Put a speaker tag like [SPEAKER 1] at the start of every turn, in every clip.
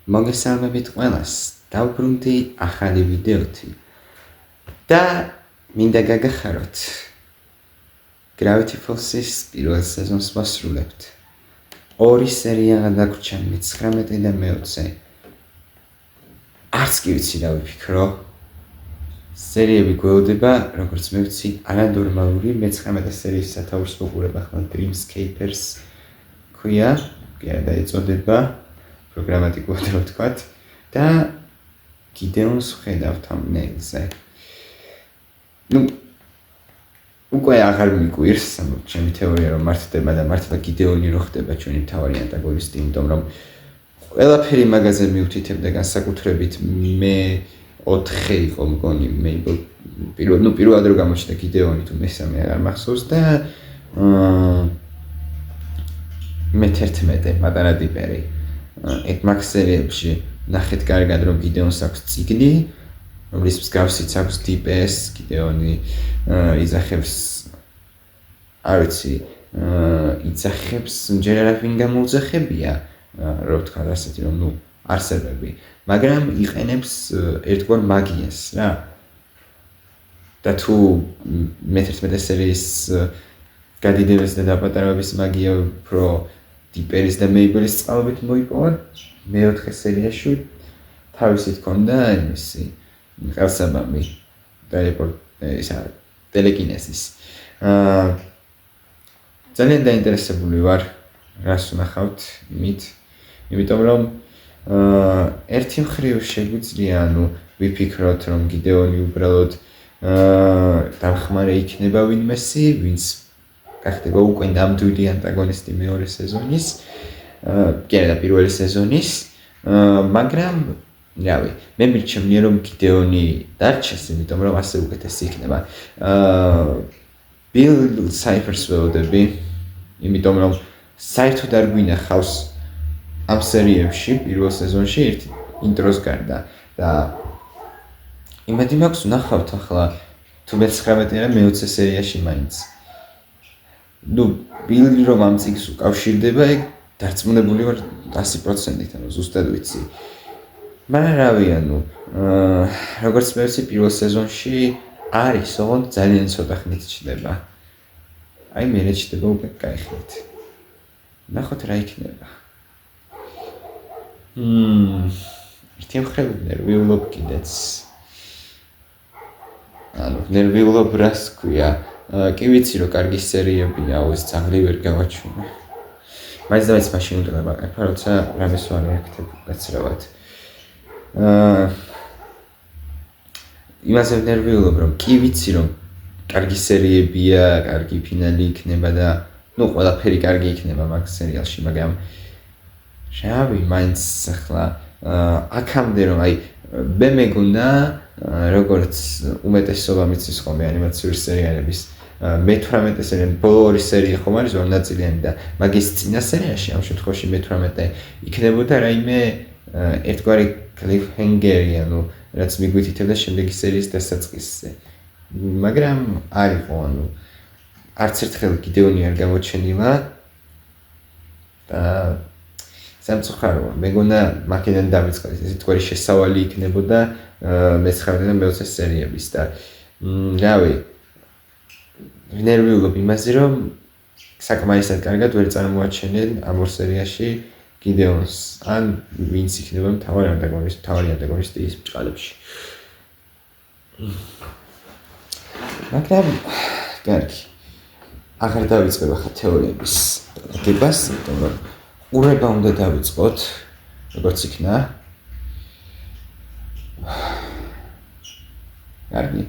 [SPEAKER 1] მოგესალმებით ყველას, დავბრუნდი ახალი ვიდეოთი და მინდა გაგახაროთ Gravity Falls-ის პირველ სეზონს ვასრულებთ. ორი სერია დაგვრჩა, 19 და 20. არც კი ვიცი რა ვიფიქრო. სერიები გვეოდება, როგორც მე ვიცი, არანორმალური 19 სერიის სათაურს ვუყურებ ახლა Dreamscapers ქვია, კი და ეწოდება პროგრამატიკულად რო ვთქვათ და გიდეონს ვხედავ thumbnail-ზე. უკვე აღარ მიგვირს, ჩემი თეორია რომ მართდება და მართლა გიდეონი რო ხდება ჩვენი მთავარი ანტაგონისტი, იმიტომ რომ ყველაფერი მაგაზე მივთითებ და განსაკუთრებით მე 4 იყო მგონი Mabel პირველად რო გამოჩნდა გიდეონი თუ მესამე აღარ მახსოვს და მე-11 პატარა ტიპერი. ერთ მაგ სერიებში ნახეთ კარგად რომ გიდეონს აქვს წიგნი, რომლის მსგავსიც აქვს DPS, გიდეონი იძახებს არ ვიცი, იძახებს ჯერ არაფინ გამოუძახებია, რო ვთქვა ასეთი რომ არსებები, მაგრამ იყენებს ერთგვარ მაგიას რა. და თუ მე-11 სერიის გადიდების და დაპატარავების მაგია უფრო დიპერის და მეიბელის წყალობით მოიპოვა, მე-4 სერიაში თავისი თქონდა იმისი ყელსაბამი ტელეკინეზის. ძალიან დაინტერესებული ვარ, რას ვნახავთ იმით, იმიტომ რომ ერთი მხრივ შეგვიძლია, ვიფიქროთ, რომ გიდეონი უბრალოდ დამხმარე იქნება ვინმესი, ვინც გახდება უკვე ნამდვილი ანტაგონისტი მეორე სეზონის, კი არა პირველი სეზონის, მაგრამ რავი, მე მირჩევნია რომ გიდეონი დარჩეს, იმიტომ რომ ასე უკეთესი იქნება. Bill Cipher-ს ველოდები, იმიტომ რომ საერთოდ არ გვინახავს ამ სერიებში პირველ სეზონში ერთ ინტროს გარდა და იმედი მაქვს ვნახავთ ახლა თუ მე-19 და მე-20 სერიაში მაინც. ბილი რომ ამ წიგნს უკავშირდება, დარწმუნებული ვარ 100%-ით, ზუსტად ვიცი. მაგრამ რავი, როგორც მე ვიცი, პირველ სეზონში არის, ოღონდ ძალიან ცოტა ხნით ჩდება. აი მე ჩდება უკვე კაი ხნით. ნახოთ რა იქნება. ერთი მხრივ ნერვიულობ კიდეც. ნერვიულობ რას ქვია? კი ვიცი რომ კარგი სერიებია, ეს ძაღლი ვერ გავაჩვენე. მაინც და მაინც მაშინ უნდა გავაკეთო, როცა რამეს ვარ აქტებ გაცრავად. იმაზე ნერვიულობ, რომ კი ვიცი რომ კარგი სერიებია, კარგი ფინალი იქნება და ყველაფერი კარგი იქნება მაგ სერიალში, მაგრამ რავი, მაინც ახლა აქამდე რომ აი მე მეგონა როგორც უმეტესობა მიცის ხოლმე ანიმაციური სერიალების მე-18 სერია, ბოლო ორი სერია ხომ არის ორ ნაწილიანი და მაგის წინა სერიაში ამ შემთხვევაში მე-18 იქნებოდა რაიმე ერთგვარი cliffhanger-ი, რაც მიგვითითებდა შემდეგი სერიის დასაწყისზე. მაგრამ არ იყო, არც ერთხელ გიდეონი არ გამოჩენილა და სამწუხაროა, მეგონა მაქედან დავიწყოთ, ეს თქვენი შესავალი იქნებოდა მე-19 და მე-20 სერიების და რავი, ნერვიულობ იმაზე, რომ საკმარისად კარგად ვერ წარმოაჩენენ ამ ორ სერიაში გიდეონს, ან ვინც იქნება მთავარი ანტაგონისტი ის ბჭყალებში. მაგრამ კარგი, აღარ დავიწყებ ახლა თეორიების დაგებას, იმიტომ რომ ყურება უნდა დავიწყოთ, როგორც იქნა. კარგი.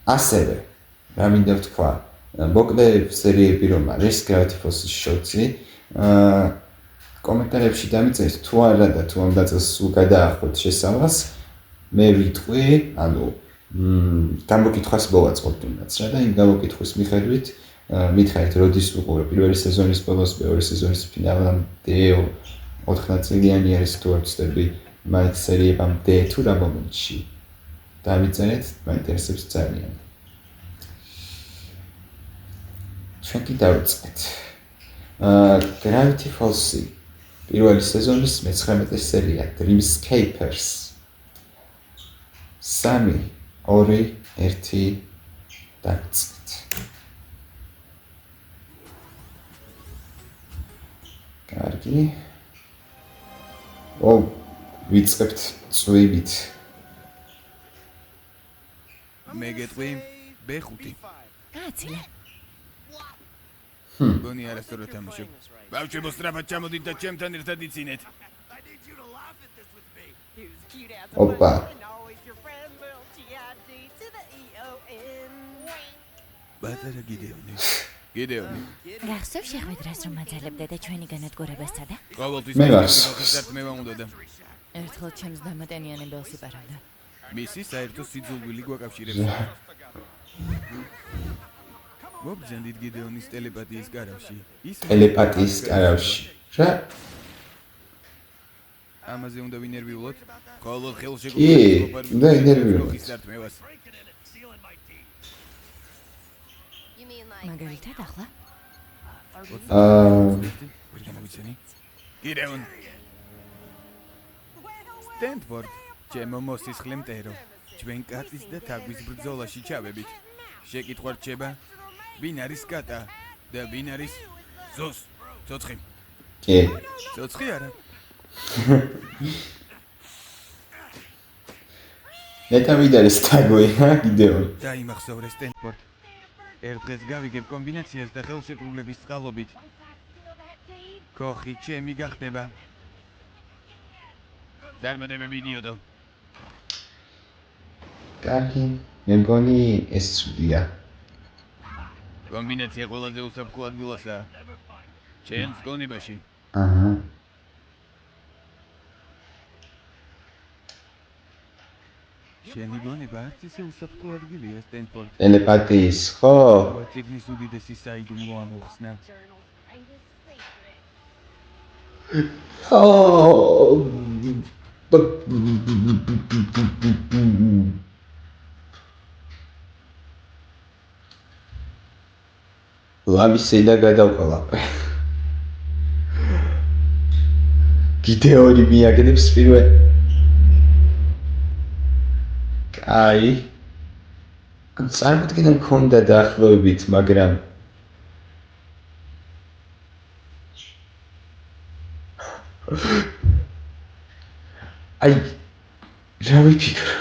[SPEAKER 1] ასევე, რა მინდა ვთქვა, მოკლე სერიები რომ არის Gravity Falls-ის შორტი, კომენტარებში დამიწერეთ თუ არა და თუ ამ დაწესს სულ გადაახოთ შესავალს, მე ვიტყვი, გამოკითხვას მოვაწყობ თუნდაც რა და იმ გამოკითხვის მიხედვით მითხარით როდის ვუყურებ პირველი სეზონის ბოლოს, მეორე სეზონის ფინალამდე 4 ნაწილიანი არის თუ არ ვცდები მაინც სერიებამდე თუ რა მომენტში. დავიწერეთ, მაინტერესებს ძალიან. ჩვენ კი დავიწყეთ. Gravity Falls-ი პირველი სეზონის 19 სერია Dreamscapers. 3, 2, 1 დაიწყეთ. კარგი. ვიწყებთ წვივით.
[SPEAKER 2] მე გეტყვი B5.
[SPEAKER 3] აცილე.
[SPEAKER 2] გონი არასდროს თამაშობ. ბავშვებო სწრაფად ჩამოდით და ჩემთან ერთად იცინეთ.
[SPEAKER 1] ოპა.
[SPEAKER 2] ბატარა გიდეონი. გიდეონი.
[SPEAKER 3] გახსოვს შეხვედრას რომ აძალებდა და ჩვენი განადგურებას წადა?
[SPEAKER 2] ყოველთვის
[SPEAKER 1] მე გახსოვს.
[SPEAKER 2] მე ვამუდოდა.
[SPEAKER 3] ერთხელ ჩემს დამატენიანი ბელს იპარავდა.
[SPEAKER 2] მისი საერთო სიძულვილი გვაკავშირებს. მოგზანდით გიდეონის ტელეპათიის კარავში.
[SPEAKER 1] ტელეპათიის კარავში. რა?
[SPEAKER 2] ამაზე უნდა ვინერვიულოთ. ყოველ ხელში
[SPEAKER 1] უნდა ინერვიულოთ.
[SPEAKER 3] მაგალითად ახლა?
[SPEAKER 2] გიდეონ. სტენდფორდ, ჩემო მოსისხლე მტერო. ჩვენ კატის და თაგვის ბრძოლაში ჩავებით. შეკითხვა რჩება, ვინ არის კატა და ვინ არის ზოს? ცოცხი.
[SPEAKER 1] კი.
[SPEAKER 2] ცოცხი არა.
[SPEAKER 1] ნეტა ვიდარის თაგოი, გიდეონ.
[SPEAKER 2] დაიმახსოვრე სტენფორდ. ერთ დღეს გავიგებ კომბინაციას და ხელშეკრულების წყალობით. კოხი ჩემი გახდება. დარმატებები იდიოტო.
[SPEAKER 1] კარგი. მე მგონი ეს ცუდია.
[SPEAKER 2] კომბინაცია ყველაზე უსაფრთხო ადგილასაა. ჩემს გონებაში.
[SPEAKER 1] აჰა.
[SPEAKER 2] შენი გონება არც ისე უსაფრთხო ადგილია სტენფორდ.
[SPEAKER 1] ტელეპათიის, ხო?
[SPEAKER 2] ციგნის უდიდესი საიდუმლო ამოხსნა.
[SPEAKER 1] ლამისედა გადავყოლა. გიდეონი მიაგდებს პირველ. აი. წარმოგიდგენთ მქონდა დაახლოებით, მაგრამ აი რა ვიფიქრე?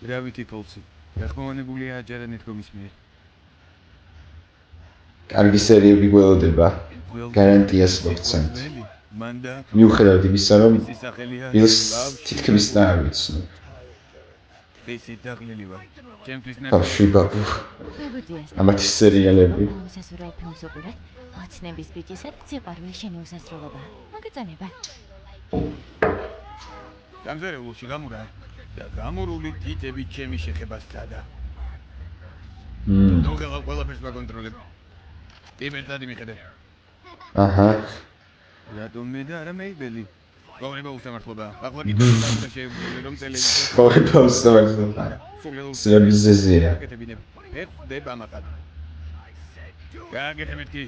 [SPEAKER 2] გრავიტი ფოლსი. გახმოვანებულია აჯარანით კომის მიერ.
[SPEAKER 1] კარგი სერიები გველოდება. გარანტიას მოგცემთ.
[SPEAKER 2] მანდა
[SPEAKER 1] მიუხედავად იმისა, რომ
[SPEAKER 2] სახელია
[SPEAKER 1] ბილს თითქმის დაავიცნო.
[SPEAKER 2] ფეისი დაღლილი ვარ. ჩემთვის
[SPEAKER 1] ბავშვი ბაბუ.
[SPEAKER 3] მეგოძიეს.
[SPEAKER 1] ამათი სერიალები.
[SPEAKER 3] მოსასურველ ფილმს უყურეთ. ოცნების ბიჭისად სიყვარული შენი უსასრულობა. მოგეწონება.
[SPEAKER 2] გამზერეულში გამურა და გამურული თითები ჩემი შეხებას წადა. ნუ გელა ყველაფერს ვაკონტროლებ. ტიბერტადი მიხედე.
[SPEAKER 1] აჰა.
[SPEAKER 2] რატომ მე და არა მეიბელი? გონება უსამართლობა. ახლა კიდევ და შეგვიძლია რომ ტელევიზორს
[SPEAKER 1] გონება უსამართლობა. სერვიზეზია.
[SPEAKER 2] გეთებინებ. ეხდება მაკად. გაგეთებეთ კი.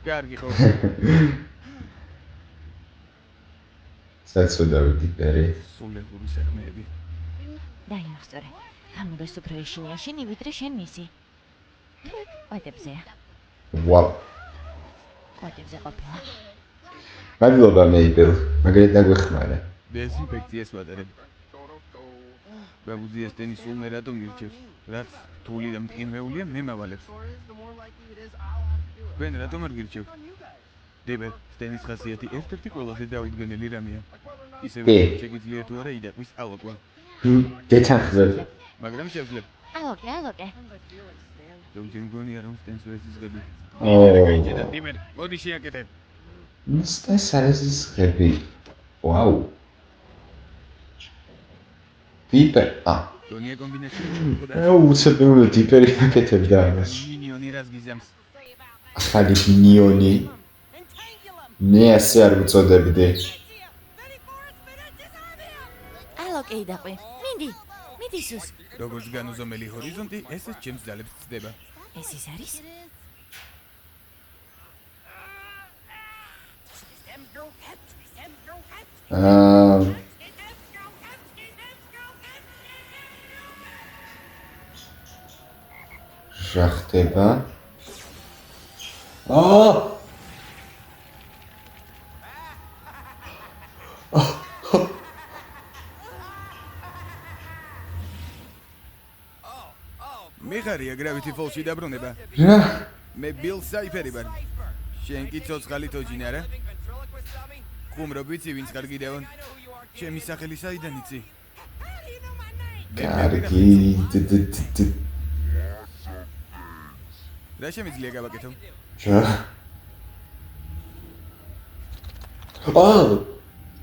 [SPEAKER 2] კარგი ხო.
[SPEAKER 1] საწოდავი ტიპერი.
[SPEAKER 2] სულელური საქმეები.
[SPEAKER 3] დაიმახსოვრე. ამურეს უფრო ეშინია შენი ვიდრე შენ მისი. ყვეტებზეა.
[SPEAKER 1] ვაუ.
[SPEAKER 3] ყვეტებზე ყოფილა.
[SPEAKER 1] მადლობა მეიბელ, მაგალითად დაგვეხმარა.
[SPEAKER 2] დეზინფექციას ვატარებ. ბაბუძია სტენი სულ მე რატომ გირჩევს? რაც თული და მტკინვეულია მე მავალებს. თქვენ რატომ არ გირჩევთ? დებერ, სტენის ხასიათი ერთ-ერთი ყველაზე დაუდგენელი რამეა. ისევე შეგვიძლია თუ არა იდაკვის ალოკვა.
[SPEAKER 1] გეთანხმებ.
[SPEAKER 2] მაგრამ შევძლებ.
[SPEAKER 3] ალოკე.
[SPEAKER 2] ჯერ გონია რომ სტენს ვერ იზღები.
[SPEAKER 1] ო.
[SPEAKER 2] დებერ, მოდი შეაკეთებ.
[SPEAKER 1] სტენს არ იზღები. ვაუ. დიპერ.
[SPEAKER 2] გონია კომბინაცია.
[SPEAKER 1] უცებია დიპერი აკეთებდა ამას.
[SPEAKER 2] მინიონი რას გიზამს?
[SPEAKER 1] ახალი მინიონი. მე ასე არ ვწოდებდი.
[SPEAKER 3] ალოკე იდაყვი. მინდი ისუს.
[SPEAKER 2] როგორც განუზომელი ჰორიზონტი, ესეც ჩემს ძალებს ცდება.
[SPEAKER 3] ეს ის არის?
[SPEAKER 1] რა ხდება?
[SPEAKER 2] მიხარია Gravity Falls-ში დაბრუნება.
[SPEAKER 1] რა?
[SPEAKER 2] მე Bill Cipher ვარ. შენ კი ცოცხალი თოჯინა რა? ხუმრობ ვიცი ვინც ხარ კიდევ? ჩემი სახელი საიდან იცი?
[SPEAKER 1] კარგი.
[SPEAKER 2] რა შემიძლია გავაკეთო?
[SPEAKER 1] რა?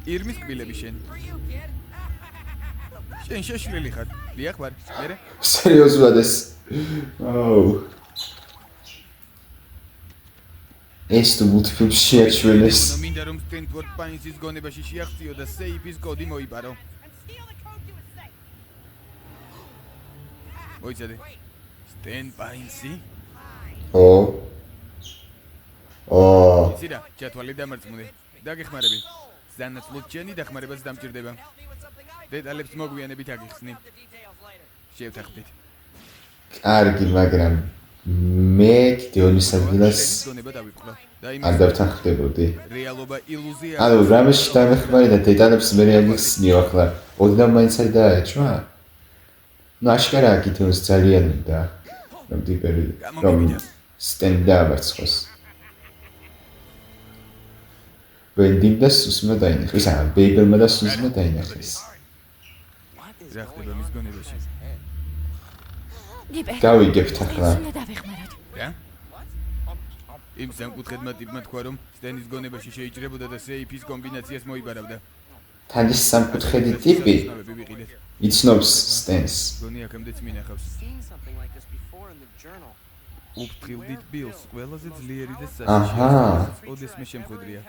[SPEAKER 2] ირმის კბილები შენ. შენ შეშლილი ხარ. დიახ ვარ. მერე?
[SPEAKER 1] სერიოზულად ეს. ეს თუ მულტიფილმში შეაჩვენეს.
[SPEAKER 2] მინდა რომ Stanford Pines-ის გონებაში შეახციო და Safe-ის კოდი მოიპარო. მოიცადე. Stan Pines-ი? იცი რა, ჩათვალე დამარწმუნე. დაგეხმარები. სანაცვლოდ ჩენი დახმარებას დამჭირდება. დეტალებს მოგვიანებით აგიხსნი. შევთანხმდით.
[SPEAKER 1] კარგი, მაგრამ მე კიდევ ონის ადგილას
[SPEAKER 2] გონება დავიწყო.
[SPEAKER 1] არ დავთანხმდებოდი.
[SPEAKER 2] რეალობა ილუზია.
[SPEAKER 1] ანუ რამეში დამეხმარე და დეტალებს მე აგიხსნიო ახლა. ოდნავ მაინც არ დააჩვა? ნუ აშკარაა კიდევ ძალიან უნდა. რომ ტიპები რომ სტენ დააბარცხოს. ბენდიმ და სუსმა დაინახეს. ბეიბელმა და სუსმა დაინახეს.
[SPEAKER 2] რა ხდება მის გონებაში?
[SPEAKER 1] გავიგებთ ახლა.
[SPEAKER 3] უნდა დავეხმაროთ.
[SPEAKER 2] რა? იმ სამკუთხედმა ტიპმა თქვა რომ სტენის გონებაში შეიჭრებოდა და Safe-ის კომბინაციას მოიბარავდა.
[SPEAKER 1] თან ის სამკუთხედი ტიპი იცნობს სტენს.
[SPEAKER 2] გონი აქამდეც მინახავს. უფრთხილდით Bills ყველაზე ძლიერი და საშიში. ოდესმე შემხვედრია.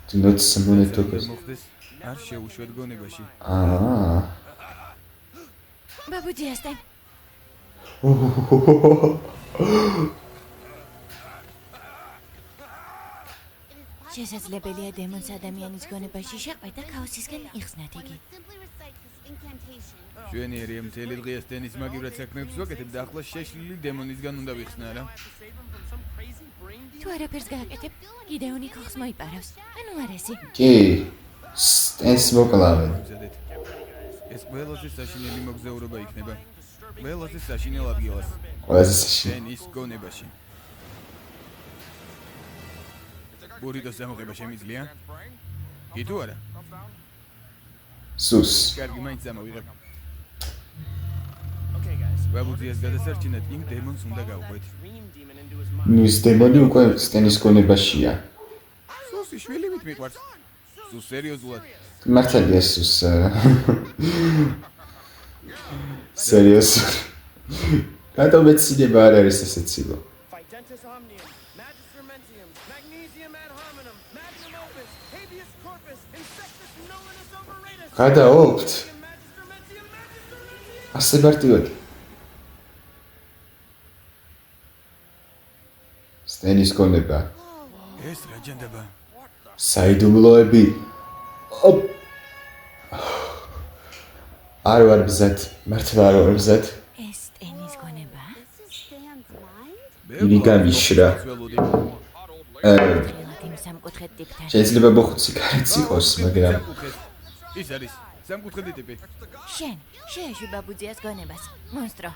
[SPEAKER 1] Do not summon a token.
[SPEAKER 2] არ შეუშვათ გონებაში.
[SPEAKER 3] ბაბუჯია სტენ. შესაძლებელია დემონს ადამიანის გონებაში შეყვეთ და ქაოსისგან იხსნათ იგი.
[SPEAKER 2] შვენიერია მთელი დღე სტენის მაგივრად საქმეებს ვაკეთებ და ახლა შეშლილი დემონისგან უნდა ვიხსნა რა.
[SPEAKER 3] თუ არაფერს გააკეთებ, გიდეონი ქოხს მოიპარავს. ანუ არესი.
[SPEAKER 1] კი. სტენს მოკლავენ.
[SPEAKER 2] ეს ყველაზე საშინელი მოგზაურობა იქნება. ყველაზე საშინელ ადგილას.
[SPEAKER 1] ყველაზე საშინელი.
[SPEAKER 2] სტენის გონებაში. ბურიტოს ამოღება შემიძლია? კი თუ არა?
[SPEAKER 1] სუს.
[SPEAKER 2] კარგი, მაინც ამოვიღებ. ბაბუძიას გადასარჩენად იმ დემონს უნდა გავყვეთ.
[SPEAKER 1] ნუ ის დემონი უკვე სტენის გონებაშია.
[SPEAKER 2] სუსი შვილივით მიყვარს. სუს სერიოზულად.
[SPEAKER 1] მართალია სუს. სერიოზულად. გადამეცინება არ არის ესე ცილო. გადაობთ. ასე მარტივად. სტენის გონება.
[SPEAKER 2] ეს რა ჯანდება?
[SPEAKER 1] საიდუმლოები. არ ვარ მზად, მართლა არ ვარ მზად.
[SPEAKER 3] ეს სტენის გონება?
[SPEAKER 1] იგი გამიშრა.
[SPEAKER 3] იმ სამკუთხედ ტიპთან.
[SPEAKER 1] შეიძლება მოხუცი კარიც იყოს, მაგრამ
[SPEAKER 2] ის არის სამკუთხედი ტიპი.
[SPEAKER 3] შენ შეეშვი ბაბუძიას გონებას. მონსტრო.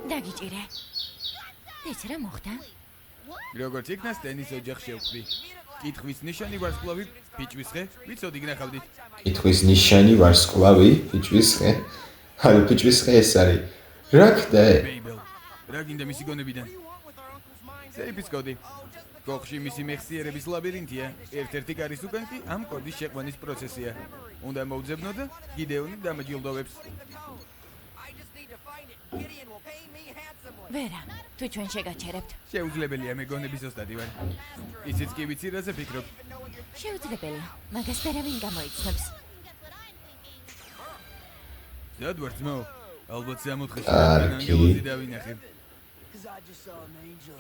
[SPEAKER 3] დაგიჭირე. ეს რა მოხდა?
[SPEAKER 2] როგორც იქნა სტენის ოჯახს შევხვდი. კითხვის ნიშანი ვარსკვლავი, ფიჭვის ხე, ვიცოდი გნახავდით.
[SPEAKER 1] კითხვის ნიშანი ვარსკვლავი, ფიჭვის ხე. ანუ ფიჭვის ხე ეს არის. რა ხდა?
[SPEAKER 2] Babel. რა გინდა მისი გონებიდან? Safe-ის კოდი. კოხში მისი მეხსიერების ლაბირინთია. ერთ-ერთი კარის უკან კი ამ კოდის შეყვანის პროცესია. უნდა მოვძებნო და გიდეონი დამაჯილდოვებს.
[SPEAKER 3] ვერა, თუ ჩვენ შეგაჩერებთ.
[SPEAKER 2] შეუძლებელია მეგონების ოსტატი ვარ. ისიც კი ვიცი რაზე ფიქრობ.
[SPEAKER 3] შეუძლებელია, მაგას ვერავინ გამოიცნობს.
[SPEAKER 2] ზად ვარ ძმაო. ალბათ 64-ში
[SPEAKER 1] კარგი.
[SPEAKER 2] ანგელოზი დავინახე.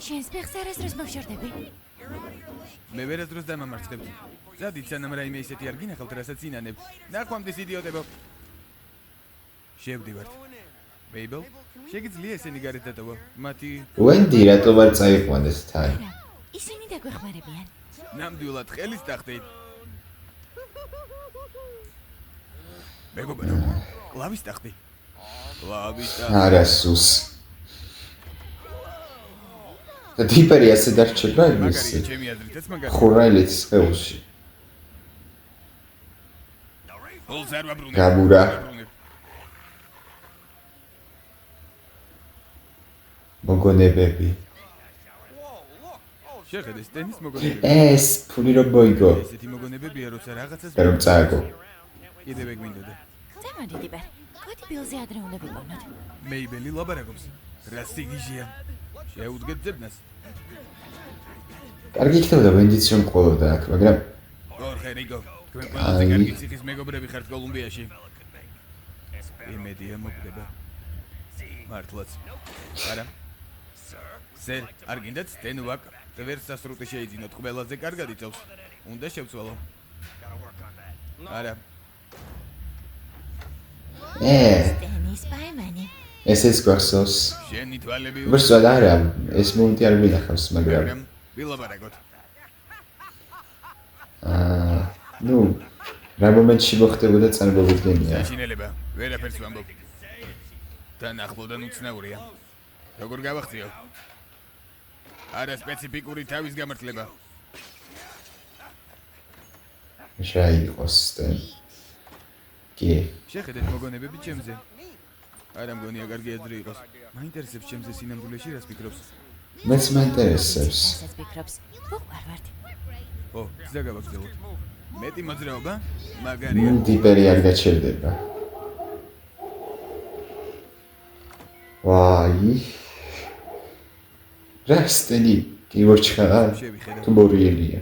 [SPEAKER 3] შენს ფეხს არასდროს მოვშორდები.
[SPEAKER 2] მე ვერასდროს დამამარცხებ. ზადით სანამ რაიმე ისეთი არ გინახავთ, რასაც ინანებ. ნახვამდის იდიოტებო. შევდივართ. მეიბელ, შეგიძლია ესენი გარეთ დატოვა? მათი
[SPEAKER 1] ვენდი რატო ვარ წაიყვანეს თან?
[SPEAKER 3] ვერა, ისინი დაგვეხმარებიან.
[SPEAKER 2] ნამდვილად ხელის ტახტით. მეგობარო, კლავის ტახტი. კლავის ტახტი.
[SPEAKER 1] არა სუს. დიპერი ასე დარჩება ის
[SPEAKER 2] მაგარია ჩემი აზრითაც მაგარია.
[SPEAKER 1] ხურაილეთის ხეულში.
[SPEAKER 2] ხოლს არ ვაბრუნებ.
[SPEAKER 1] გამურა. მოგონებები.
[SPEAKER 2] შეხედე სტენის მოგონებები.
[SPEAKER 1] ეს ფული რო მოიგო.
[SPEAKER 2] ესეთი მოგონებებია, როცა რაღაცას
[SPEAKER 1] და რომ წააგო.
[SPEAKER 2] კიდევ ეგ მინდოდა.
[SPEAKER 3] წამოდი დიპერ. კოდი ბილზე ადრე უნდა ვიყოვნოთ.
[SPEAKER 2] მეიბელი ლაბარაკობს. რა სიგიჟია. შეუდგეთ ძებნას.
[SPEAKER 1] კარგი იქნებოდა ვენდიც რომ ყოლოდა აქ, მაგრამ
[SPEAKER 2] ორხე რიგო. თქვენ ყველაზე
[SPEAKER 1] აი.
[SPEAKER 2] კარგი ციხის მეგობრები ხართ კოლუმბიაში. იმედია მოგდება. მართლაც. არა. სერ, არ გინდათ სტენ ვაკ ვერც სასრუტი შეიძინოთ, ყველაზე კარგად იწევს. უნდა შევცვალო. არა.
[SPEAKER 3] სტენის პაემანი.
[SPEAKER 1] ესეც გვახსოვს.
[SPEAKER 2] შენი თვალები
[SPEAKER 1] უბრალოდ არა, ეს მომენტი არ მინახავს, მაგრამ
[SPEAKER 2] მაგრამ ვილაპარაკოთ.
[SPEAKER 1] ნუ რა მომენტში მოხდებოდა წარმოვიდგენია.
[SPEAKER 2] საშინელება, ვერაფერს ვამბობ. თან ახლოდან უცნაურია. როგორ გავახციო? არა სპეციფიკური თავის გამართლება.
[SPEAKER 1] რა იყოს სტენ? კი.
[SPEAKER 2] შეხედეთ მოგონებები ჩემზე. არა მგონია კარგი აზრი იყოს. მაინტერესებს ჩემზე სინამდვილეში რას ფიქრობს.
[SPEAKER 1] მეც მაინტერესებს.
[SPEAKER 3] რასაც ფიქრობს. უყვარვართ.
[SPEAKER 2] ო, გზა გავაგზავნოთ. მეტი მოძრაობა? მაგარია.
[SPEAKER 1] დიპერი არ გაჩერდება. ვაი. რა სტენი გიმორჩხარა?
[SPEAKER 2] შევიხედე.
[SPEAKER 1] თუ მორიელია.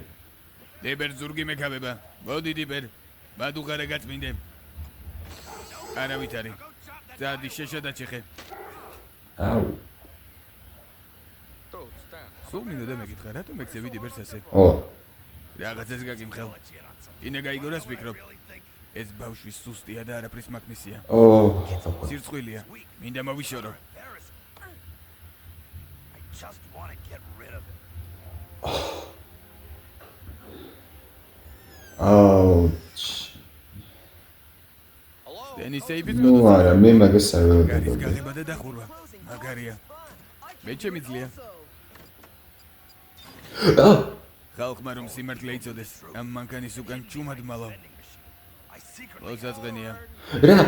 [SPEAKER 2] დებერ ზურგი მეკავება. მოდი დიბერ. მადუღარა გაწმინდე. არავით არის. ძადი შეშადაჩეხე.
[SPEAKER 1] აუ.
[SPEAKER 2] სულ მინდოდა მეკითხა, რატომ მეკცევი დიბერს ასე?
[SPEAKER 1] ო,
[SPEAKER 2] რაღაცას გაგიმხელ. ინე გაიგო რას ფიქრობ? ეს ბავშვი სუსტია და არაფრის მაქნისია.
[SPEAKER 1] ო.
[SPEAKER 2] სირცხვილია. მინდა მოვიშორო.
[SPEAKER 1] აუ.
[SPEAKER 2] სტენი სეიფის
[SPEAKER 1] ნუ არა, მე მაგას არ
[SPEAKER 2] გარის
[SPEAKER 1] ველოდებოდი.
[SPEAKER 2] გაღება და დახურვა. მაგარია. მე შემიძლია.
[SPEAKER 1] აა,
[SPEAKER 2] ხალხმა რომ სიმართლე იცოდეს, ამ მანქანის უკან ჩუმად მალავ. ლოცაწყენია.
[SPEAKER 1] რა?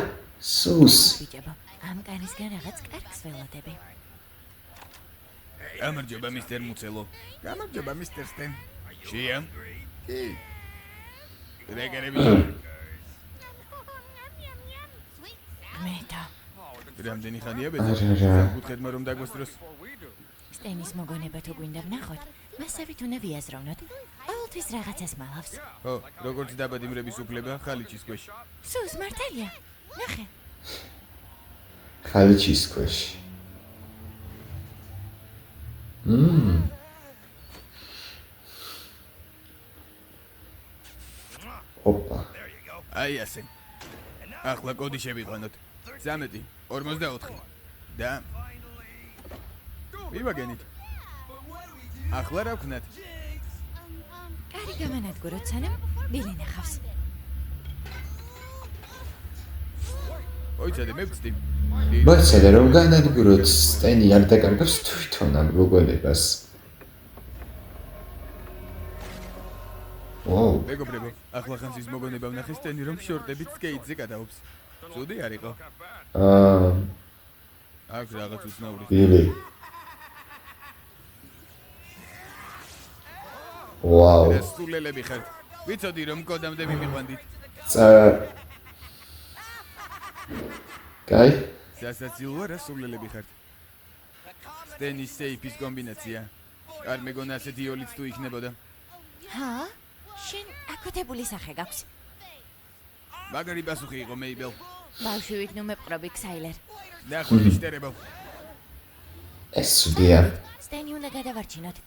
[SPEAKER 1] სუს.
[SPEAKER 3] ბიჭებო, ამ კანისგან რაღაც კარგს ველოდები.
[SPEAKER 2] გამარჯობა მისტერ მუცელო. გამარჯობა მისტერ სტენ. შია? კი. რეგერები.
[SPEAKER 3] მეტა.
[SPEAKER 2] რამდენი ხანია ბედა?
[SPEAKER 1] არა.
[SPEAKER 2] საკუთხედმა რომ დაგვესწროს.
[SPEAKER 3] სტენის მოგონება თუ გვინდა ვნახოთ, მასავით უნდა ვიაზროვნოთ. ყოველთვის რაღაცას მალავს.
[SPEAKER 2] ო, როგორც დაბადი უფლება ხალიჩის ქვეშ.
[SPEAKER 3] სუს მართალია. ნახე.
[SPEAKER 1] ხალიჩის ქვეშ. ოპა.
[SPEAKER 2] აი ასე. ახლა კოდი შევიყვანოთ. 13, 44. და მივაგენით. ახლა რა ვქნათ?
[SPEAKER 3] კარი გამანადგუროთ სანამ დილე ნახავს.
[SPEAKER 2] ოიცადე მე ვწდი.
[SPEAKER 1] მოიცადე რომ განადგუროთ სტენი არ დაკარგავს თვითონ ამ მოგონებას. ვაუ.
[SPEAKER 2] მეგობრებო, ახლა ხანს ის მოგონება ვნახე სტენი რომ შორტებით სკეიტზე გადაობს. ცუდი არ იყო. აქ რაღაც უცნაური.
[SPEAKER 1] ბილი. ვაუ.
[SPEAKER 2] რა სულელები ხართ? ვიცოდი რომ კოდამდე მიმიყვანდით.
[SPEAKER 1] კაი.
[SPEAKER 2] სასაცილოა რა სულელები ხართ. სტენის სეიფის კომბინაცია. არ მეგონა ასეთი იოლიც თუ იქნებოდა.
[SPEAKER 3] ჰა? შენ აკეთებული სახე გაქვს.
[SPEAKER 2] მაგარი პასუხი იყო მეიბელ.
[SPEAKER 3] ბავშვივით ნუ მეპყრობი ქსაილერ.
[SPEAKER 2] ნახოთ ისტერებო.
[SPEAKER 1] ეს სუდია.
[SPEAKER 3] სტენი უნდა გადავარჩინოთ.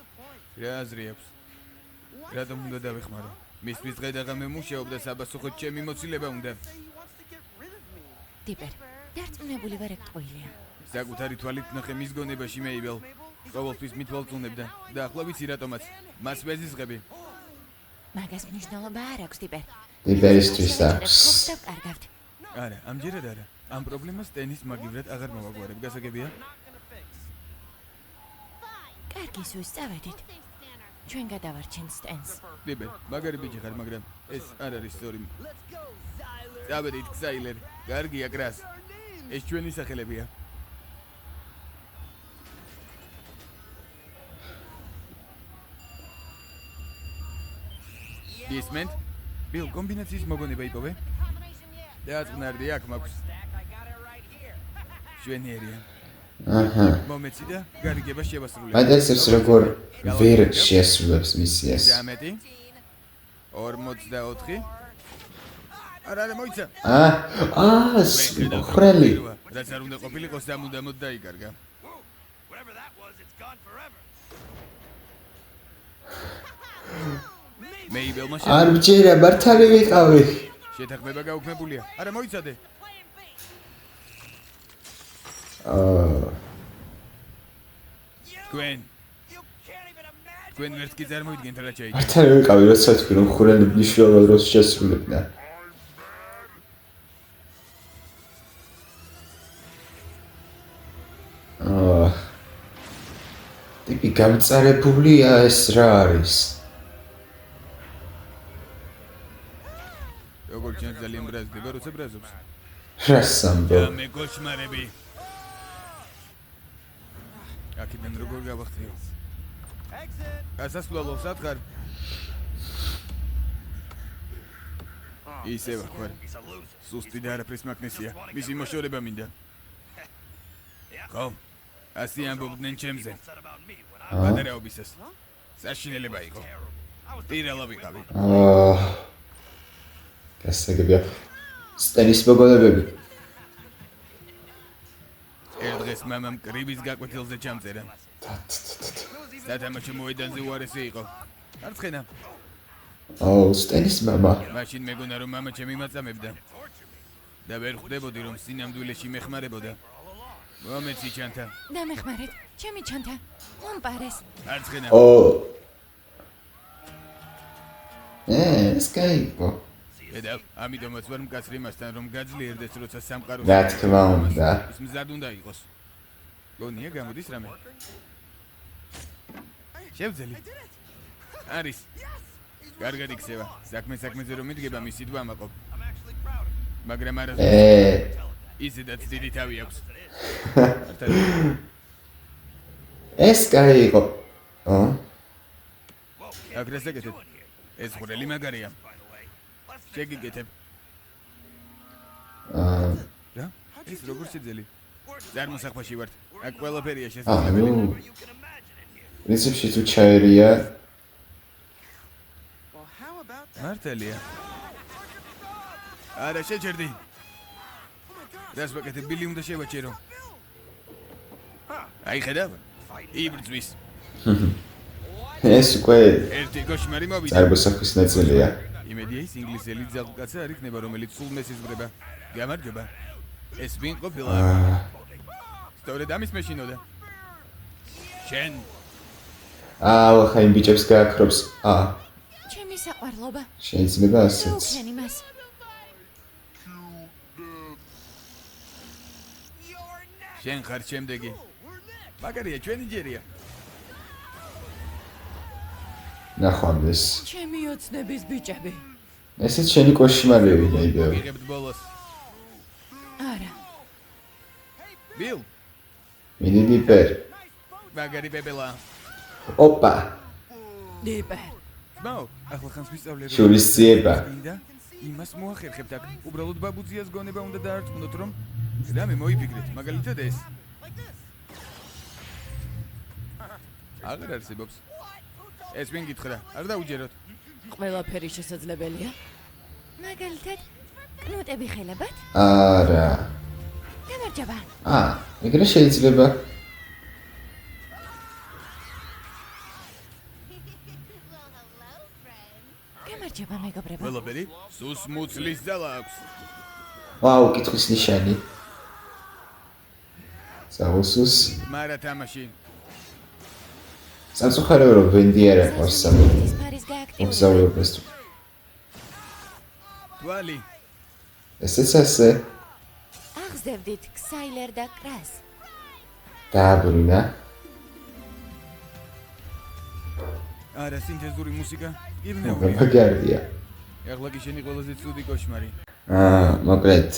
[SPEAKER 2] რა აზრი აქვს? რატომ უნდა დავეხმარო? მისთვის დღე და ღამე მუშაობდა საბასუხოდ ჩემი მოცილება უნდა.
[SPEAKER 3] ტიპერ, დარწმუნებული ვარ ეგ ტყუილია.
[SPEAKER 2] საკუთარი თვალით ნახე მის გონებაში მეიბელ. ყოველთვის მithვალწუნებდა და ახლა ვიცი რატომაც. მას ვეზიზღები.
[SPEAKER 3] მაგას მნიშვნელობა არ აქვს ტიპერ.
[SPEAKER 1] ტიპერისთვის აქვს.
[SPEAKER 3] კარგავთ.
[SPEAKER 2] არა, ამჯერად არა. ამ პრობლემას ტენის მაგივრად აღარ მოვაგვარებ. გასაგებია?
[SPEAKER 3] კარგი სულ წავედით. ჩვენ გადავარჩენთ სტენს.
[SPEAKER 2] ტიპერ, მაგარი ბიჭი ხარ, მაგრამ ეს არ არის სწორი. წავედით ქსაილერ. კარგია კრას. ეს ჩვენი სახელებია. ისმენთ? ბილ, კომბინაციის მოგონება იპოვე? დააწყნარდი აქ მაქვს. შვენიერია.
[SPEAKER 1] აჰა.
[SPEAKER 2] მომეცი და გარიგება შევასრულებ.
[SPEAKER 1] მაგასებს როგორ ვერ შეასრულებს მისიას.
[SPEAKER 2] 13 44 არა მოიცა.
[SPEAKER 1] ხრელი.
[SPEAKER 2] რაც არ უნდა ყოფილიყო სამუდამოდ დაიკარგა. მეიბელ მაშინ
[SPEAKER 1] არ მჯერა მართალი ვიყავი.
[SPEAKER 2] შეთანხმება გაუქმებულია. არა მოიცადე. თქვენ ვერც კი წარმოიდგენთ რა შეიძლება.
[SPEAKER 1] მართალი ვიყავი, როცა თქვი რომ ხრელი მნიშვნელოვნად დროს შეასრულებდა. ტიპი გამწარებულია ეს რა არის?
[SPEAKER 2] როგორ ჩანს ძალიან ბრაზდება, როცა ბრაზობს.
[SPEAKER 1] რას ამბობ?
[SPEAKER 2] და მე გოშმარები. აქედან როგორ გავახტიო? გასასვლელო სათხარ. ისევ ხარ. სუსტი და არაფრის მაგნესია. მისი მოშორება მინდა. ხო? ასე ამბობდნენ ჩემზე. გადარაობისას. საშინელება იყო. პირალა ვიყავი.
[SPEAKER 1] გასაგებია. სტენის მოგონებები.
[SPEAKER 2] ერთ დღეს მამამ კრივის გაკვეთილზე ჩამწერა. სათამაშო მოედანზე უარესი იყო. არ ცხენა.
[SPEAKER 1] სტენის მამა.
[SPEAKER 2] მაშინ მეგონა რომ მამა ჩემი მაწამებდა. და ვერ ხვდებოდი რომ სინამდვილეში მეხმარებოდა. მომეცი ჩანთა.
[SPEAKER 3] დამეხმარეთ, ჩემი ჩანთა. მომპარეს.
[SPEAKER 2] არ ცხენა.
[SPEAKER 1] ეს кайფო.
[SPEAKER 2] და ამიტომაც ვარ მკაცრი მასთან რომ გაძლიერდეს როცა სამყაროს
[SPEAKER 1] რა თქმა უნდა.
[SPEAKER 2] ის მზად უნდა იყოს. გონია გამოდის რამე. შევძელი. არის. კარგად იქცევა. საქმეზე რომ მიდგება მისი თვა მაყობ. მაგრამ არა ისედაც დიდი თავი აქვს.
[SPEAKER 1] ეს кайფო.
[SPEAKER 2] აგრესეკეთებ. ეს ხვრელი მაგარია. შეგიგეთებ. რა? ეს როგორ შეძელი? წარმოსახვაში ვართ. აქ ყველაფერია შესაძლებელი.
[SPEAKER 1] პრინციპში თუ ჩაერია
[SPEAKER 2] მართალია. არა შეჭერდი. რას ვაკეთებ? ბილი უნდა შევაჭერო. აი ხედავ? იბრძვის.
[SPEAKER 1] ეს უკვე
[SPEAKER 2] ერთი გოშმარი მოვიდა.
[SPEAKER 1] წარმოსახვის ნაწილია.
[SPEAKER 2] იმედია ის ინგლისელი ძაღლკაცი არ იქნება, რომელიც სულ მესიზღვრება. გამარჯობა. ეს ვინ ყოფილა? სწორედ ამის მეშინოდა. შენ
[SPEAKER 1] ახლა იმ ბიჭებს გააქრობს.
[SPEAKER 3] ჩემი საყვარლობა.
[SPEAKER 1] შეიძლება ასეც.
[SPEAKER 3] უქენი მას.
[SPEAKER 2] შენ ხარ შემდეგი. მაგარია, ჩვენი ჯერია.
[SPEAKER 1] ნახვამდეს.
[SPEAKER 3] ჩემი ოცნების ბიჭები.
[SPEAKER 1] ესეც შენი კოშმარები ნაიბევ.
[SPEAKER 2] ვიღებთ ბოლოს.
[SPEAKER 3] არა.
[SPEAKER 2] ბილ,
[SPEAKER 1] მინი დიპერ.
[SPEAKER 2] მაგარი ბებელა.
[SPEAKER 1] ოპა.
[SPEAKER 3] დიპერ.
[SPEAKER 2] მაო, ახლა ხანს ვისწავლე რომ
[SPEAKER 1] შურის ძიება.
[SPEAKER 2] იმას მოახერხებთ აქ. უბრალოდ ბაბუძიას გონება უნდა დაარწმუნოთ რომ რამე მოიფიქრეთ, მაგალითად ეს. აღარ არსებობს. ეს ვინ გითხრა? არ დაუჯეროთ.
[SPEAKER 3] ყველაფერი შესაძლებელია. მაგალითად, კნუტები ხელებად?
[SPEAKER 1] არა.
[SPEAKER 3] გამარჯობა.
[SPEAKER 1] ეგრე შეიძლება.
[SPEAKER 3] გამარჯობა, მეგობრებო.
[SPEAKER 2] ყველაფერი სუს მუცლის ძალა აქვს.
[SPEAKER 1] ვაუ, კითხვის ნიშანი. საუსუს.
[SPEAKER 2] მარა თამაში.
[SPEAKER 1] სამწუხაროა რომ ვენდი არ აყვარს საბოლოო.
[SPEAKER 3] ის ფარის გააქტიურება.
[SPEAKER 1] მოგზაურობას თუ.
[SPEAKER 2] თვალი.
[SPEAKER 1] ესეც ასე.
[SPEAKER 3] აღზევდით ქსაილერ და კრას.
[SPEAKER 1] დააბრუნა.
[SPEAKER 2] არა, სინთეზური მუსიკა იბნეულია.
[SPEAKER 1] მაგარია.
[SPEAKER 2] ახლა კი შენი ყველაზე ცუდი კოშმარი.
[SPEAKER 1] მოკლედ.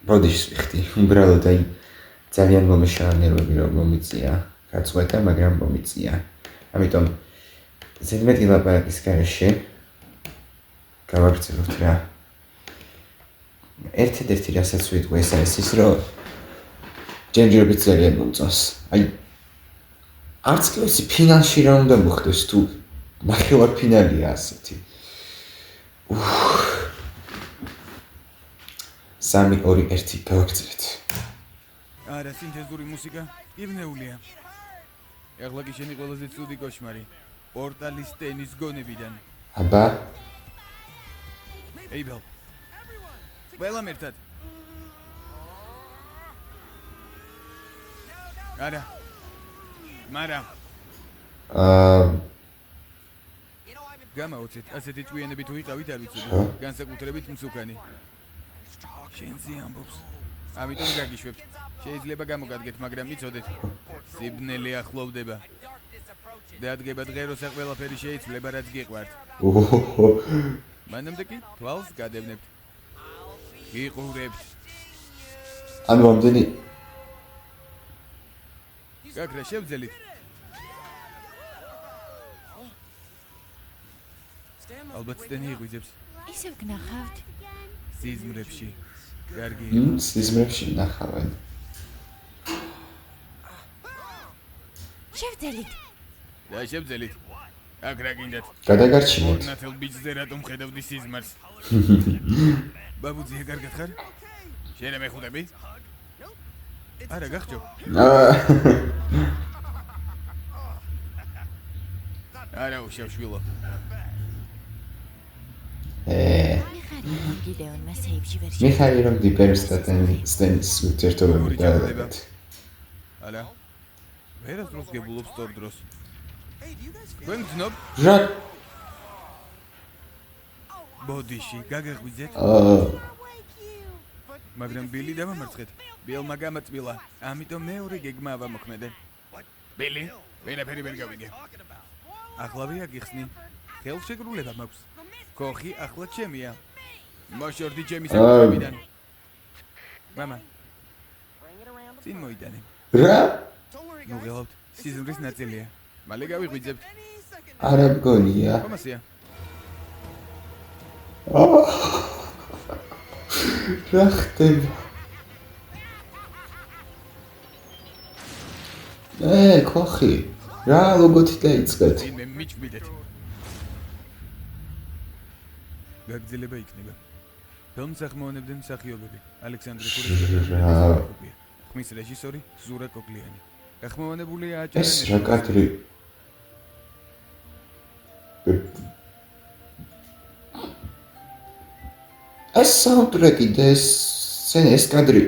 [SPEAKER 1] ბოდიშს ვიხდი. უბრალოდ აი ძალიან მომეშალა ნერვები რომ მომიწია. გაწყვეტა, მაგრამ მომიწია. ამიტომ ზედმეტი ლაპარაკის გარეშე გავაგრძელებთ რა. ერთადერთი რასაც ვიტყვი ეს არის ის რომ ჯერჯერობით ძალიან მომწონს. აი არც კი ვიცი ფინალში რა უნდა მოხდეს თუ ნახევარფინალია ასეთი. 3-2-1 გავაგრძელეთ.
[SPEAKER 2] არა, სინთეზური მუსიკა იბნეულია. ახლა კი შენი ყველაზე ცუდი კოშმარი. პორტალის ტენის გონებიდან.
[SPEAKER 1] აბა,
[SPEAKER 2] ეიბელ. ყველამ ერთად. არა. მარა. გამაოცეთ, ასეთი ჭვიანები თუ იყავით არ ვიცოდი. განსაკუთრებით მსუქანი. შენზე ამბობს. ამიტომ გაგიშვებთ. შეიძლება გამოგადგეთ, მაგრამ იცოდეთ. სიბნელი ახლოვდება. დადგება დღეროსა ყველაფერი შეიძლება რაც გიყვართ. მანამდე კი თვალს გადევნებთ. გიყურებთ.
[SPEAKER 1] ანუ ამდენი
[SPEAKER 2] გაქრა შევძელით. ალბათ სტენი იღვიძებს
[SPEAKER 3] ისევ გნახავთ.
[SPEAKER 2] სიზმრებში. კარგი.
[SPEAKER 1] სიზმრებში ნახავენ.
[SPEAKER 3] შევძელით.
[SPEAKER 2] და შევძელით. აქ რა გინდათ?
[SPEAKER 1] გადაგარჩინეთ.
[SPEAKER 2] ნათელ ბიჭზე რატომ ხედავდი სიზმარს? ბაბუძია კარგად ხარ? შენ რა მეხუტები? არა, გახჯო. არა, უშავშვილო.
[SPEAKER 3] მიხარია რომ გიდეონმა სეიფში ვერ
[SPEAKER 1] მიხარი რომ დიპერს და სტენის ურთიერთობები დაადაგეთ.
[SPEAKER 2] არა. ვერასდროს გებულობ სწორ დროს. თქვენ გძნობ?
[SPEAKER 1] რა?
[SPEAKER 2] ბოდიში, გაგაღვიძეთ? მაგრამ ბილი დამამარცხეთ. ბილმა გამაწვილა. ამიტომ მეორე გეგმა ავამოქმედე. ბილი, ვერაფერი ვერ გავიგე. ახლავე აგიხსნი. ხელშეკრულება მაქვს. ქოხი ახლა ჩემია. მოშორდი ჩემი საკუთრებიდან. მამა. წინ მოიტანე.
[SPEAKER 1] რა?
[SPEAKER 2] ნუ გელავთ, სიზმრის ნაწილია. მალე გავიღვიძებთ.
[SPEAKER 1] არა მგონია.
[SPEAKER 2] კომასია.
[SPEAKER 1] რა ხდება? ქოხი. რა ლოგოთი დაიწყეთ?
[SPEAKER 2] წინ მე მიჭვიდეთ. გაგრძელება იქნება. ფილმს ახმოვანებდნენ მსახიობები. ალექსანდრე კურეშოვი. ხმის რეჟისორი ზურა კოკლიანი. ახმოვანებულია
[SPEAKER 1] ეს რა კადრი? ეს საუნდტრეკი და ეს კადრი.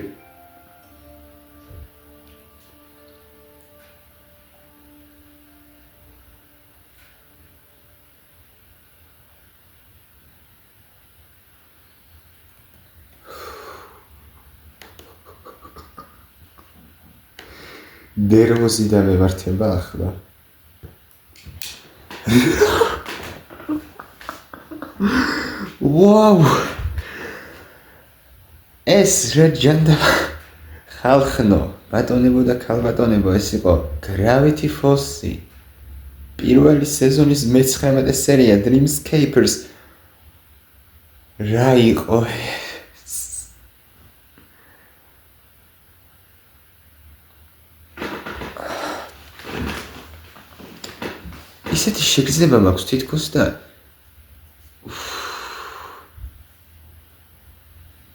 [SPEAKER 1] ნერვოზი და მემართება ახლა. ვაუ! ეს რა ჯანდაბა ხალხნო, ბატონებო და ქალბატონებო, ეს იყო Gravity Falls-ი. პირველი სეზონის მე-19 სერია Dreamscapers. რა იყო ეს? ისეთი შეგრძნება მაქვს თითქოს და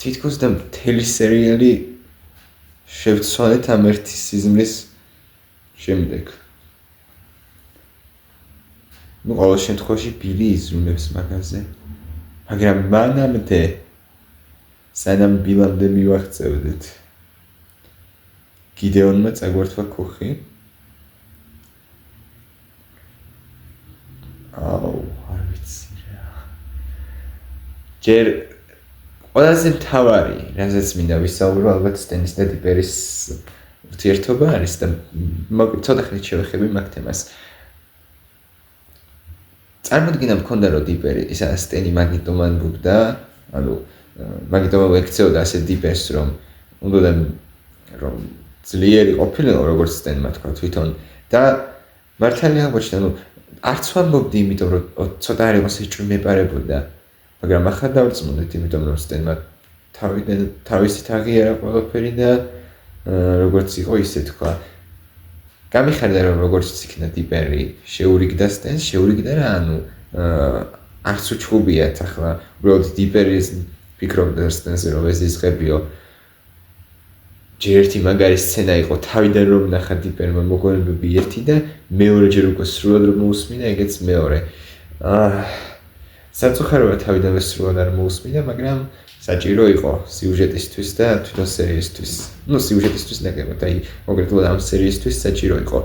[SPEAKER 1] თითქოს და მთელი სერიალი შევცვალეთ ამ ერთი სიზმრის შემდეგ. Ну, ყოველ შემთხვევაში ბილი იზრუნებს მაგაზე. მაგრამ მანამდე სანამ ბილამდე მივაღწევდეთ. გიდეონმა წაგვართვა ქუხი. არ ვიცი რა. ჯერ ყველაზე მთავარი, რაზეც მინდა ვისაუბრო, ალბათ სტენის და დიპერის ურთიერთობა არის და ცოტა ხნით შევეხები მაგ თემას. წარმოდგენა მქონდა რომ დიპერი ისა სტენი მაგნიტომანბობდა, ანუ მაგნიტომანბო ექცეოდა ასე დიპერს რომ უნდა რომ ძლიერი ყოფილიყო როგორც სტენმა თქვა თვითონ და მართალია აღმოჩნდა, ანუ არც ვამბობდი იმიტომ რომ ცოტა არ იყოს ეჭვი მეპარებოდა, მაგრამ ახლა დავწმუნდით იმიტომ რომ სტენმა თავისი თაღიარა ყველაფერი და როგორც იყო ისე თქვა. გამიხარდა რომ როგორც იქნა დიპერი შეურიგდა სტენს, შეურიგდა რა, ანუ არც უჩხუბიათ ახლა უბრალოდ დიპერის ფიქრობდა სტენზე რომ ეს იზღებიო. ჯერ ერთი მაგარი სცენა იყო თავიდან რომ ნახა დიპერმა მოგონებები ერთი და მეორეჯერ უკვე სრულად რომ მოусმინა, ეგეც მეორე. საწუხაროა თავიდანვე სრულად არ მოусმინა, მაგრამ საჭირო იყო სიუჟეტისთვის და თვითონ სერიისთვის. Ну, სიუჟეტისთვის ნაკლებად, აი, კონკრეტულად ამ სერიისთვის საჭირო იყო.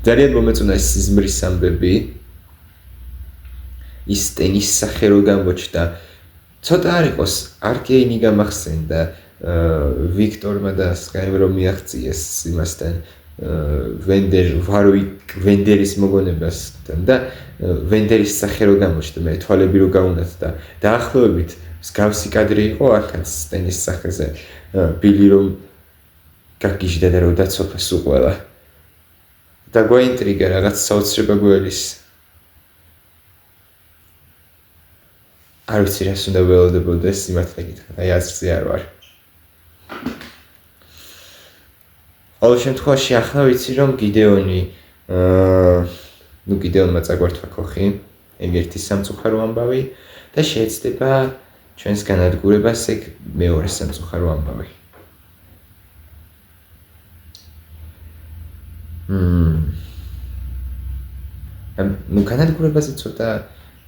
[SPEAKER 1] ძალიან მომეწონა ეს სიზმრის ამბები. ის სტენის სახე რო გამოჩნდა. ცოტა არ იყოს არკეინი გამახსენდა ვიქტორმა და სკაიმ რომ მიაღწიეს იმასთან ვენდერის მოგონებასთან და ვენდერის სახე რო გამოჩნდა, მე თვალები რო გაუნათ და დაახლოებით მსგავსი კადრი იყო აქაც სტენის სახეზე. ბილი რომ გაგიჟდა და რომ დაცოფა სულ ყველა. და გვაინტრიგა რაღაც საოცრება გველის. არ ვიცი რას უნდა ველოდებოდეს სიმართლე გითხრათ, აი აზრზე არ ვარ. ყოველ შემთხვევაში ახლა ვიცი რომ გიდეონმა წაგვართვა ქოხი, ეგ ერთი სამწუხარო ამბავი და შეეცდება ჩვენს განადგურებას ეგ მეორე სამწუხარო ამბავი. ну განადგურებაზე ცოტა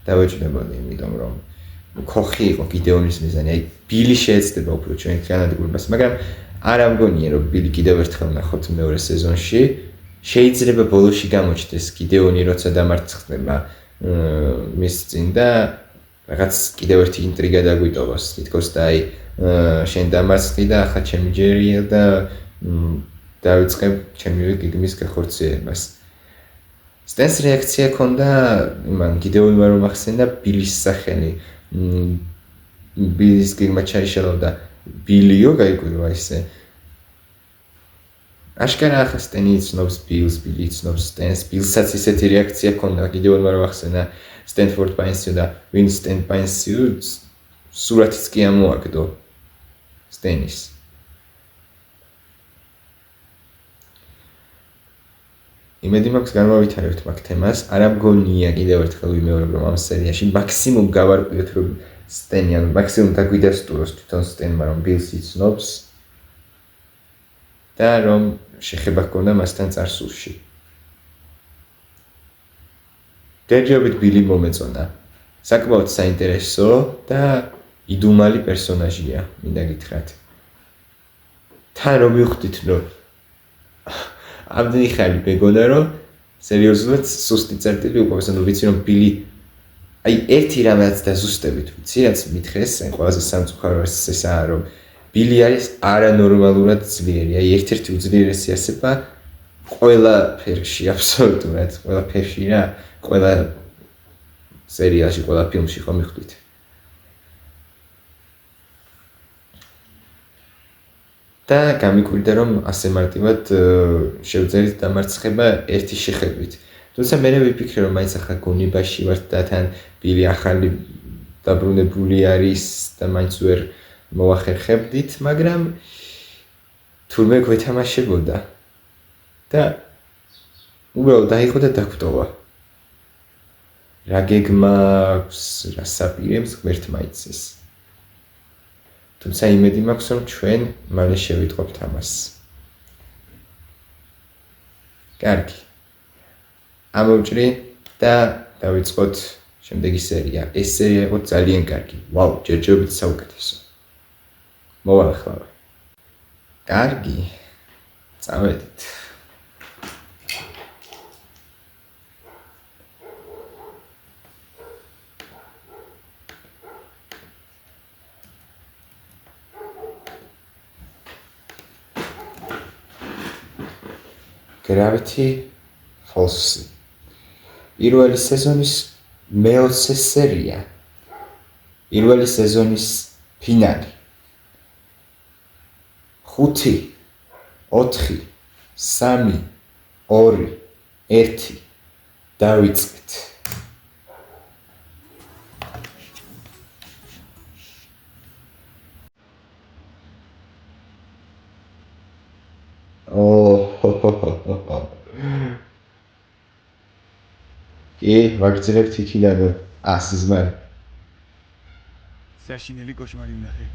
[SPEAKER 1] დავეჭდებოდი, იმიტომ რომ ქოხი იყო გიდეონის მიზანი, აი ბილი შეეცდება უფრო ჩვენ განადგურებას, მაგრამ არ ამგონია რომ ბილი კიდევ ერთხელ ნახოთ მეორე სეზონში. შეიძლება ბოლოში გამოჩნდეს გიდეონი როცა დამარცხდება მის წინ და რაღაც კიდევ ერთი ინტრიგა დაგვიტოვოს, თითქოს და აი შენ დამარცხდი და ახლა ჩემი ჯერია და დავიწყებ ჩემივე გეგმის გახორციელებას. სტენს რეაქცია ჰქონდა იმან გიდეონმა რომ ახსენდა ბილის სახელი. ბილის გეგმა ჩაიშალავდა ბილიო გაიკვირვა ისე. აშკარა ახლა სტენი იცნობს ბილს, ბილი იცნობს სტენს, ბილსაც ისეთი რეაქცია ჰქონდა გიდეონმა რომ ახსენა სტენფორდ პაინსიო და ვინსტენ პაინსიო სურათიც კი ამოაგდო სტენის. იმედი მაქვს განვავითარებთ მაგ თემას, არ ამგონია კიდევ ერთხელ ვიმეორებ რომ ამ სერიაში მაქსიმუმ გავარკვიოთ რომ სტენი, ანუ მაქსიმუმ დაგვიდასტუროს თვითონ სტენმა რომ ბილს იცნობს და რომ შეხება ჰქონდა მასთან წარსულში. ჯერჯერობით ბილი მომეწონა. საკმაოდ საინტერესო და იდუმალი პერსონაჟია, მინდა გითხრათ. თან რომ მივხვდით რომ ამდენი ხანი მეგონა რომ სერიოზულად სუსტი წერტილი უყურეს, ანუ ვიცი რომ ბილი აი ერთი რამაც დაზუსტებით ვიცი, რაც მითხეს, აი ყველაზე სამწუხარო ესაა რომ ბილი არის არანორმალურად ძლიერი, აი ერთ-ერთი უძლიერესი ასება ყველა ფერში, აბსოლუტურად, ყველა ფერში რა, ყველა სერიალში, ყველა ფილმში ხომ მივხვდით. და გამიკვირდა რომ ასე მარტივად შევძერით დამარცხება ერთი შეხედვით. თუმცა მე ვიფიქრე რომ მაინც ახლა გონებაში ვართ და თან ბილი ახალი დაბრუნებული არის და მაინც ვერ მოახერხებდით, მაგრამ თურმე გვეთამაშებოდა და უბრალოდ დაიხო და დაგვტოვა. რა გეგმა აქვს, რა საპირემს ღმერთმა იცის. თუმცა იმედი მაქვს, რომ ჩვენ მალე შევიტყობთ ამას. კარგი. ამოვჭრი და დავიწყოთ შემდეგი სერია. ეს სერია იყო ძალიან კარგი. ვაუ, ჯერჯერობით საუკეთესო. მოვალახლავე. კარგი. წავედით. Gravity Falls. პირველი სეზონის მეოცე სერია. პირველი სეზონის ფინალი. 5 4 3 2 1 დავიწყეთ. ვაგრძელებთ იქიდან 100 ზმარი.
[SPEAKER 2] საშინელი კოშმარი ვნახე.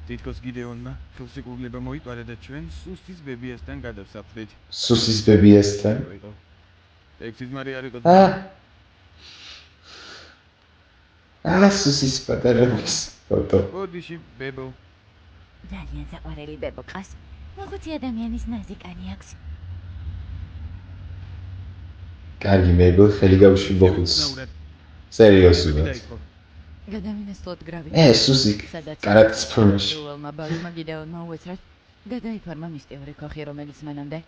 [SPEAKER 2] თითქოს გიდეონმა ხელშეკრულება მოიტანა და ჩვენ სუსის ბებიასთან გადავსახლდით.
[SPEAKER 1] სუსის ბებიასთან?
[SPEAKER 2] ექვსი ზმარი არ იყო.
[SPEAKER 1] სუსის პატარების ფოტო.
[SPEAKER 2] ბოდიში ბებო.
[SPEAKER 3] ძალიან საყვარელი ბებო ყავს. მოხუცი ადამიანის ნაზიკანი აქვს.
[SPEAKER 1] კარგი მებელ ხელი გავუშვი ბოხუს. სერიოზულად.
[SPEAKER 3] გადავინესლოთ გრავიტი.
[SPEAKER 1] სუსი კარატის ფორმაში.
[SPEAKER 3] უელმა ბალმა გიდეონმა უეცრად გადაიფორმა მისტიური ქოხი, რომელიც მანამდე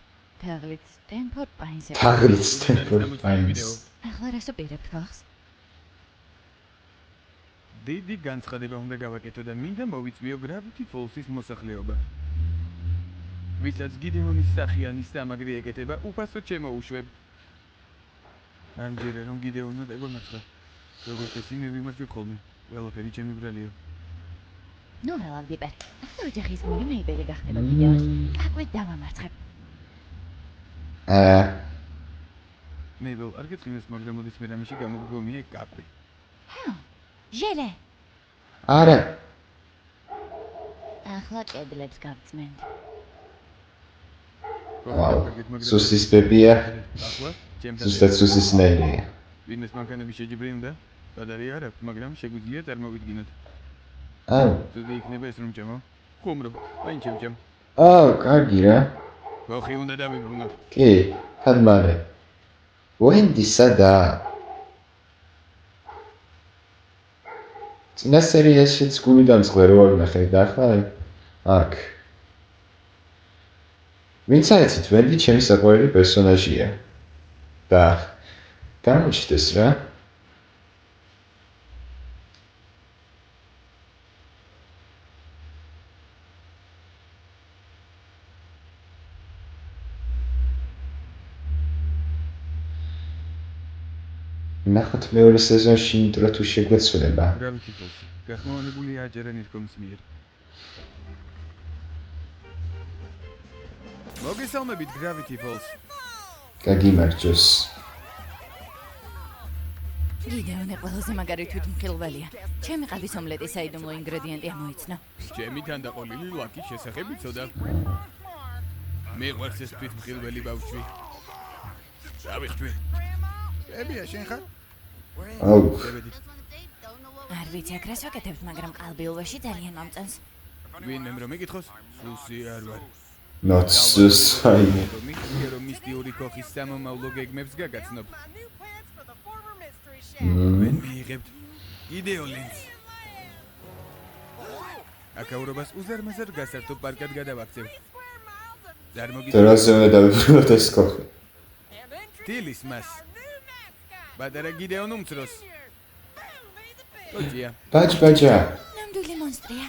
[SPEAKER 3] თაღლით სტენფორდ პაინსზე.
[SPEAKER 1] თაღლით სტენფორდ პაინს.
[SPEAKER 3] ახლა რას უპირებთ ხალხს?
[SPEAKER 2] დიდი განცხადება უნდა გავაკეთო და მინდა მოვიწვიო Gravity Falls-ის მოსახლეობა. ვისაც გიდეონის სახიანი სამაგრი ეკეთება, უფასოდ შემოუშვებ. ამჯერად რომ გიდეონმა დაგონახა. როგორც ისინი ვიმარჯვებ ხოლმე. ყველაფერი ჩემი ბრალია.
[SPEAKER 3] ნუ ველავდიპერ. ახლა ოჯახის მული მეიბელი გახდება გიდეონს. აკვეთ დავამარცხებ.
[SPEAKER 2] მებელ, არ გეწინეს, მაგრამ მოდის მე რამეში გამოგგონია კაპი.
[SPEAKER 3] ჟელე.
[SPEAKER 1] არა.
[SPEAKER 3] ახლა კედლებს გავწმენთ.
[SPEAKER 1] სუსის ბებია.
[SPEAKER 2] ახლა ჩემთან
[SPEAKER 1] ზუსტად სუსის ნაირია.
[SPEAKER 2] ვინმეს მანქანები შეჯიბრებდა? გადარია არ აქვს, მაგრამ შეგვიძლია წარმოვიდგინოთ. ზუსტად იქნება ეს რომ ჩემო. ხუმრო, აი ჩემ.
[SPEAKER 1] კარგი რა.
[SPEAKER 2] ხოხი უნდა დავიბრუნო.
[SPEAKER 1] კი, თან მალე. ვენდი სადა? წინა სერიაშიც გული დამწყდა რო ვნახე და ახლა აქ. ვინც აიცით, ვენდი ჩემი საყვარელი პერსონაჟია. და გამოჩნდეს რა. ნახოთ მეორე სეზონში ინტრო თუ შეგვეცვლება.
[SPEAKER 2] Gravity Falls. გახმოვანებულია აჯერენ ირკომის მიერ. მოგესალმებით Gravity Falls.
[SPEAKER 1] გაგიმარჯოს.
[SPEAKER 3] გიდეონე ყველაზე მაგარი თვითმხილველია. ჩემი ყავის ომლეტის საიდუმლო ინგრედიენტი ამოიცნო.
[SPEAKER 2] ჩემი თანდაყოლილი ლაკის შესახებ იცოდა. მეყვარს ეს თვითმხილველი ბავშვი. დავიხტვი. ებია შენ ხარ? შევედი.
[SPEAKER 3] არ ვიცი აქ რას ვაკეთებთ, მაგრამ ყალბილვაში ძალიან მომწონს.
[SPEAKER 2] ვინმე რომ მეკითხოს? სუსი არ ვარ.
[SPEAKER 1] Not suicide.
[SPEAKER 2] რომ მისტიური ქოხის სამომავლო გეგმებს გაგაცნობ. ვინ მიიღებთ? იდეოლინს. აკაურობას უზარმაზარ გასართობ პარკად გადავაქცევ.
[SPEAKER 1] დარაზე უნდა დავიბრუნოთ ეს ქოხი.
[SPEAKER 2] ტილის მას. ბადარა გიდეონ უმცროს. ოჯია.
[SPEAKER 1] ბაჭბაჭა.
[SPEAKER 3] ნამდვილი მონსტრია.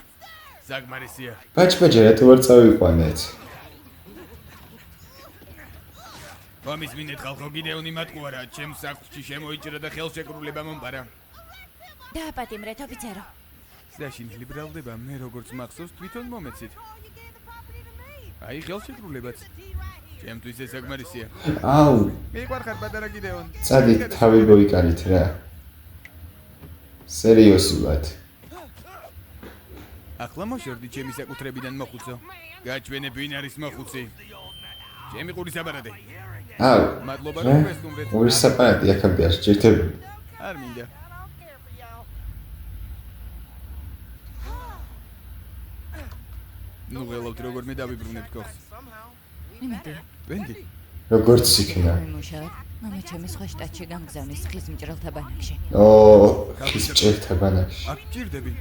[SPEAKER 2] ზაგმარისია.
[SPEAKER 1] ბაჭბაჭა რატო არ წავიყვანეთ?
[SPEAKER 2] ამის მინეთ ხალხო გიდეონი მატყუარა, ჩემს სახლში შემოიჭრა და ხელშეკრულება მომპარა.
[SPEAKER 3] დააპატიმრეთ ოფიცერო.
[SPEAKER 2] საშინელი ბრალდება, მე როგორც მახსოვს თვითონ მომეცით. აი ხელშეკრულებაც. ჩემთვის ეს საკმარისია.
[SPEAKER 1] აუ.
[SPEAKER 2] მიყვარხარ პატარა გიდეონ.
[SPEAKER 1] წადით თავი მოიკალით რა. სერიოზულად.
[SPEAKER 2] ახლა მოშორდი ჩემი საკუთრებიდან მოხუცო. გაჩვენებ ვინ არის მოხუცი. ჩემი ყური საბარადე.
[SPEAKER 1] აუ,
[SPEAKER 2] მადლობა
[SPEAKER 1] რა?
[SPEAKER 2] რომ გესტუმრეთ.
[SPEAKER 1] ორი საპარატი აქამდე არ შეერთებული.
[SPEAKER 2] არ მინდა. ნუ ველავთ როგორ მე დავიბრუნებ ქოხს.
[SPEAKER 3] იმედი.
[SPEAKER 2] ვენდი.
[SPEAKER 1] როგორც იქნა.
[SPEAKER 3] მიმუშავეთ. მამა ჩემი სხვა შტატში გამგზავნის ხის მჭრელთა ბანაკში.
[SPEAKER 1] ხის ჭერთა ბანაკში.
[SPEAKER 2] აქ ჭირდები.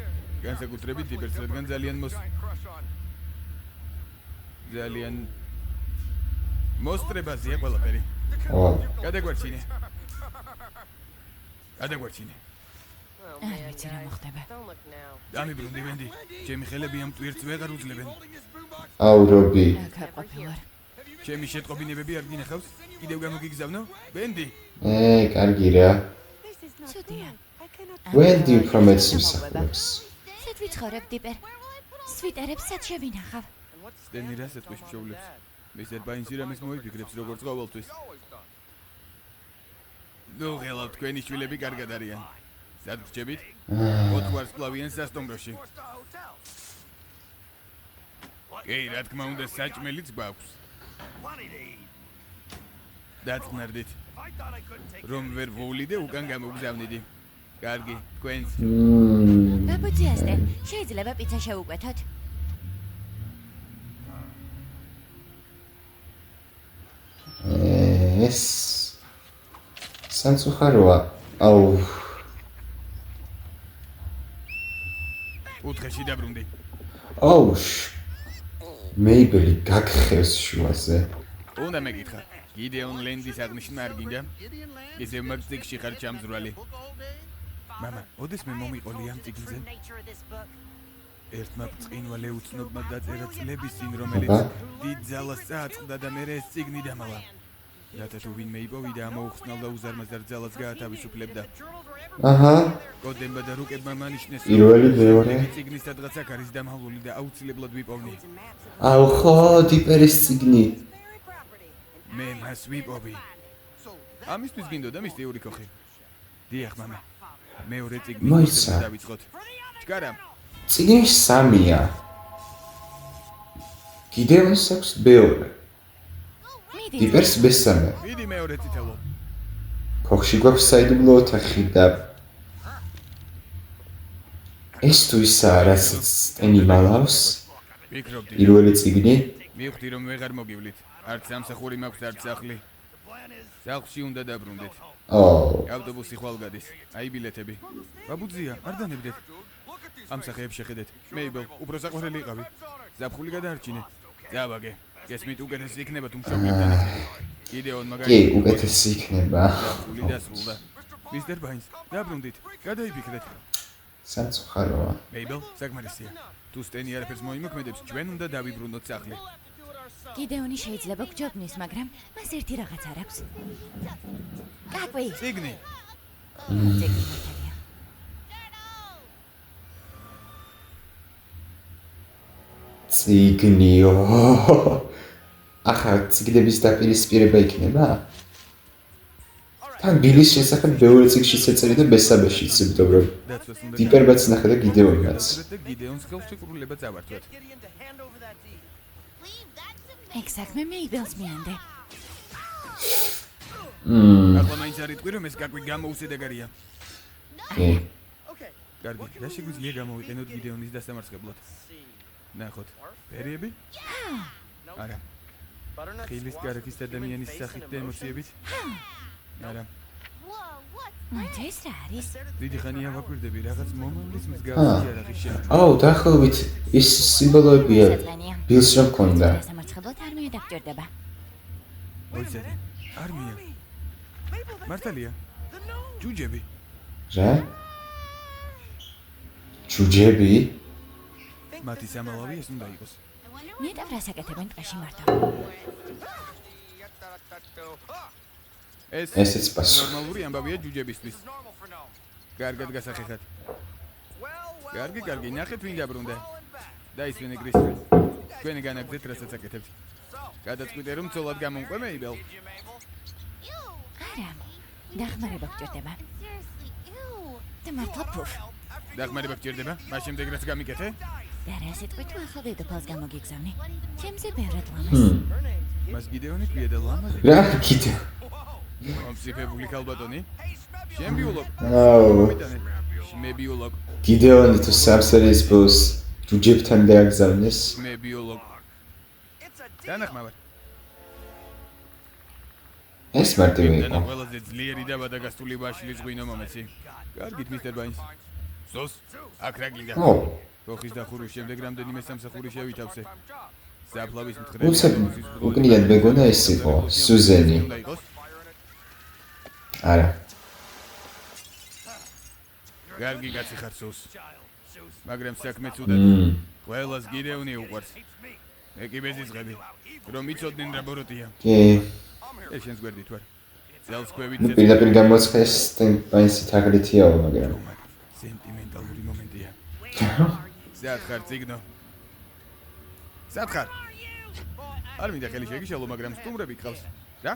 [SPEAKER 2] განსაკუთრებით იბერს, რადგან ძალიან მოსტრებაზეა ყველაფერი. გადაგვარჩინე.
[SPEAKER 3] არ ვიცი რა მოხდება.
[SPEAKER 2] დამიბრუნდი ვენდი. ჩემი ხელები ამ ტვირთს ვეღარ უძლებენ.
[SPEAKER 1] აუ, რობი.
[SPEAKER 3] აქ არ ყოფილვარ.
[SPEAKER 2] ჩემი შეტყობინებები არ გინახავს? კიდევ გამოგიგზავნო? ვენდი.
[SPEAKER 1] კარგი რა.
[SPEAKER 3] ცუდია.
[SPEAKER 1] ვენდი უფრო მეც მსახურობს.
[SPEAKER 3] სად ვიცხოვრებ დიპერ? სვიტერებს სად შევინახავ?
[SPEAKER 2] სტენი რა სიტყვის მშობლებს. მისტერ ბაინსი რამეს მოიფიქრებს როგორც ყოველთვის. ნუ ღელა თქვენი შვილები კარგად არიან. სად გრჩებით? 4 ვარსკვლავიან სასტუმროში. კი, რა თქმა უნდა, საჭმელიც გვაქვს. დაწნარდით. რომ ვერ ვოვლიდე უკან გამოგზავნიდი. კარგი, თქვენს.
[SPEAKER 3] ბაბუძი ასტენ, შეიძლება პიცა შევუკვეთოთ?
[SPEAKER 1] ეს სამწუხაროა. აუ,
[SPEAKER 2] უთხეში დაბრუნდი.
[SPEAKER 1] აუ, მეიბელი გაგხევს შუაზე.
[SPEAKER 2] უნდა მეკითხა. გიდეონ ლენდის აღნიშნა არ გინდა? ისე მაგზიკში ხარ ჩამზრვალი. მამა, ოდეს მე მომიყოლი ამ წიგნზე? ერთმა ბწყინვალე უცნობმა დაწერა წლების წინ, რომელიც დიდ ძალას წააწყდა და მერე ეს წიგნი დამალა. რათა თუ ვინმე იპოვიდა, ამოუხსნალდა უზარმაზარ ძალას გაათავისუფლებდა.
[SPEAKER 1] აჰა.
[SPEAKER 2] კოდებმა და რუკებმა მანიშნეს,
[SPEAKER 1] პირველი, მეორე.
[SPEAKER 2] წიგნი სადღაც აქ არის დამალული და აუცილებლად ვიპოვნი.
[SPEAKER 1] აუ, ხო, დიპერის წიგნი.
[SPEAKER 2] მე მას ვიპოვი. ამისთვის გინდოდა მისტიური ქოხი. დიახ, მამა. მეორე წიგნი
[SPEAKER 1] მოიცა.
[SPEAKER 2] დავიწყოთ. ჩკარა.
[SPEAKER 1] წიგნი 3-ია. გიდეონს აქვს მეორე.
[SPEAKER 3] მიდი.
[SPEAKER 1] დიპერს მესამე.
[SPEAKER 2] მიდი მეორე წითელო.
[SPEAKER 1] ქოხში გვაქვს საიდუმლო ოთახი და ეს თუ ისაა, რასაც სტენი მალავს,
[SPEAKER 2] ვიქრობდი.
[SPEAKER 1] პირველი წიგნი.
[SPEAKER 2] მივხვდი რომ ვეღარ მოგივლით. არც სამსახური მაქვს, არც სახლი. სახლში უნდა დაბრუნდეთ. ავტობუსი ხვალ გადის. აი ბილეთები. ბაბუძია, არ დანებდეთ. ამ სახეებს შეხედეთ. მეიბელ, უფრო საყვარელი იყავი. ზაფხული გადაარჩინე. დავაგე. გესმით უკეთესი იქნება თუ მშობლებთან ერთად. გიდეონ მაგარი.
[SPEAKER 1] კი, უკეთესი იქნება.
[SPEAKER 2] ზაფხული დასრულდა. მისტერ ბაინს, დაბრუნდით. გადაიფიქრეთ.
[SPEAKER 1] სამწუხაროა.
[SPEAKER 2] მეიბელ, საკმარისია. თუ სტენი არაფერს მოიმოქმედებს, ჩვენ უნდა დავიბრუნოთ სახლი.
[SPEAKER 3] გიდეონი შეიძლება გჯობნის, მაგრამ მას ერთი რაღაც არ აქვს. გაკვი.
[SPEAKER 2] წიგნი.
[SPEAKER 3] წიგნი მართალია.
[SPEAKER 1] წიგნიო. ახლა წიგნების დაპირისპირება იქნება? თან ბილის შესახებ მეორე წიგნშიც ეწერია და მესამეშიც, იმიტომ რომ
[SPEAKER 2] დაცვას უნდა
[SPEAKER 1] დიპერბაც ნახე და გიდეონიც.
[SPEAKER 2] და გიდეონს ხელშეკრულება წავართვათ.
[SPEAKER 3] ეგ საქმე მეიბელს მიანდე.
[SPEAKER 2] ახლა მაინც არ იტყვი რომ ეს გაკვი გამოუსედეგარია.
[SPEAKER 1] კი.
[SPEAKER 2] კარგი, რა შეგვიძლია გამოვიყენოთ გიდეონის დასამარცხებლად? ნახოთ. პერიები? არა. ხილის კარგის ადამიანის სახით და ემოციებით? არა.
[SPEAKER 3] მოიცა ეს რა არის?
[SPEAKER 2] დიდი ხანია ვაკვირდები რაღაც მომავლის მსგავსი იარაღის შემოქმედება.
[SPEAKER 1] აუ, დაახლოებით ის სიმბოლოებია.
[SPEAKER 3] საწყენია.
[SPEAKER 1] ბილს რა მქონდა?
[SPEAKER 3] დასამარცხებლად არმია დაგჭირდება.
[SPEAKER 2] ოიცადე. არმია. მართალია. ჯუჯები.
[SPEAKER 1] რა? ჯუჯები?
[SPEAKER 2] მათი სამალავი ეს უნდა იყოს.
[SPEAKER 3] ნეტავ რას აკეთებენ ტყეში მარტო.
[SPEAKER 2] ესეც
[SPEAKER 1] პასუხი.
[SPEAKER 2] ნორმალური ამბავია ჯუჯებისთვის. კარგად გასახერხეთ. კარგი, ნახეთ ვინ დაბრუნდა. დაისვენე გრისვენ. თქვენი განაგზეთ რასაც აკეთებთ. გადაწყვიტე რომ ცოლად გამომყვე მეიბელ.
[SPEAKER 3] არა. დახმარება გჭირდება. და მართლა ფუფ.
[SPEAKER 2] დახმარება გჭირდება? მას შემდეგ რაც გამიკეთე?
[SPEAKER 3] და რა სიტყვით თუ ახალ დედოფალს გამოგიგზავნი? ჩემზე ბევრად ლამაზ.
[SPEAKER 2] მას გიდეონი ქვია და ლამაზი.
[SPEAKER 1] რა კიდე?
[SPEAKER 2] მომწიფებული ქალბატონი? შენ ბიოლოგ.
[SPEAKER 1] აუ.
[SPEAKER 2] მე ბიოლოგ.
[SPEAKER 1] გიდეონი თუ სამსერიის ბოს ჯუჯებთან დააგზავნეს.
[SPEAKER 2] მე ბიოლოგ. დანახმავარ.
[SPEAKER 1] ეს მარტივი
[SPEAKER 2] და
[SPEAKER 1] იყო.
[SPEAKER 2] ყველაზე ძლიერი და ბადაგასტული ბაშლის ღვინო მომეცი. კარგით, მისტერ ბაინს. ზოს, აქ რა გინდა?
[SPEAKER 1] ო,
[SPEAKER 2] ოხის დახურვის შემდეგ რამდენიმე სამსახური შევითავსე. საფლავის
[SPEAKER 1] უცებ უკნიათ მეგონა ეს იყო სუზენი. არა.
[SPEAKER 2] კარგი კაცი ხარ სუს. მაგრამ საქმე ცუდად. ყველას გიდეონი უყვარს. მე კი ბეზისღები. რომ იცოდნენ რა ბოროტია.
[SPEAKER 1] კი.
[SPEAKER 2] ეს შენს გვერდით ვარ. ძელს ქვევით
[SPEAKER 1] ნუ პირდაპირ გამოცხეს ტემპაინსით აგრეთიაო, მაგრამ
[SPEAKER 2] სენტიმენტალური მომენტია. სად ხარ ციგნო? სად ხარ? არ მინდა ხელი შეგიშალო, მაგრამ სტუმრები გყავს. რა?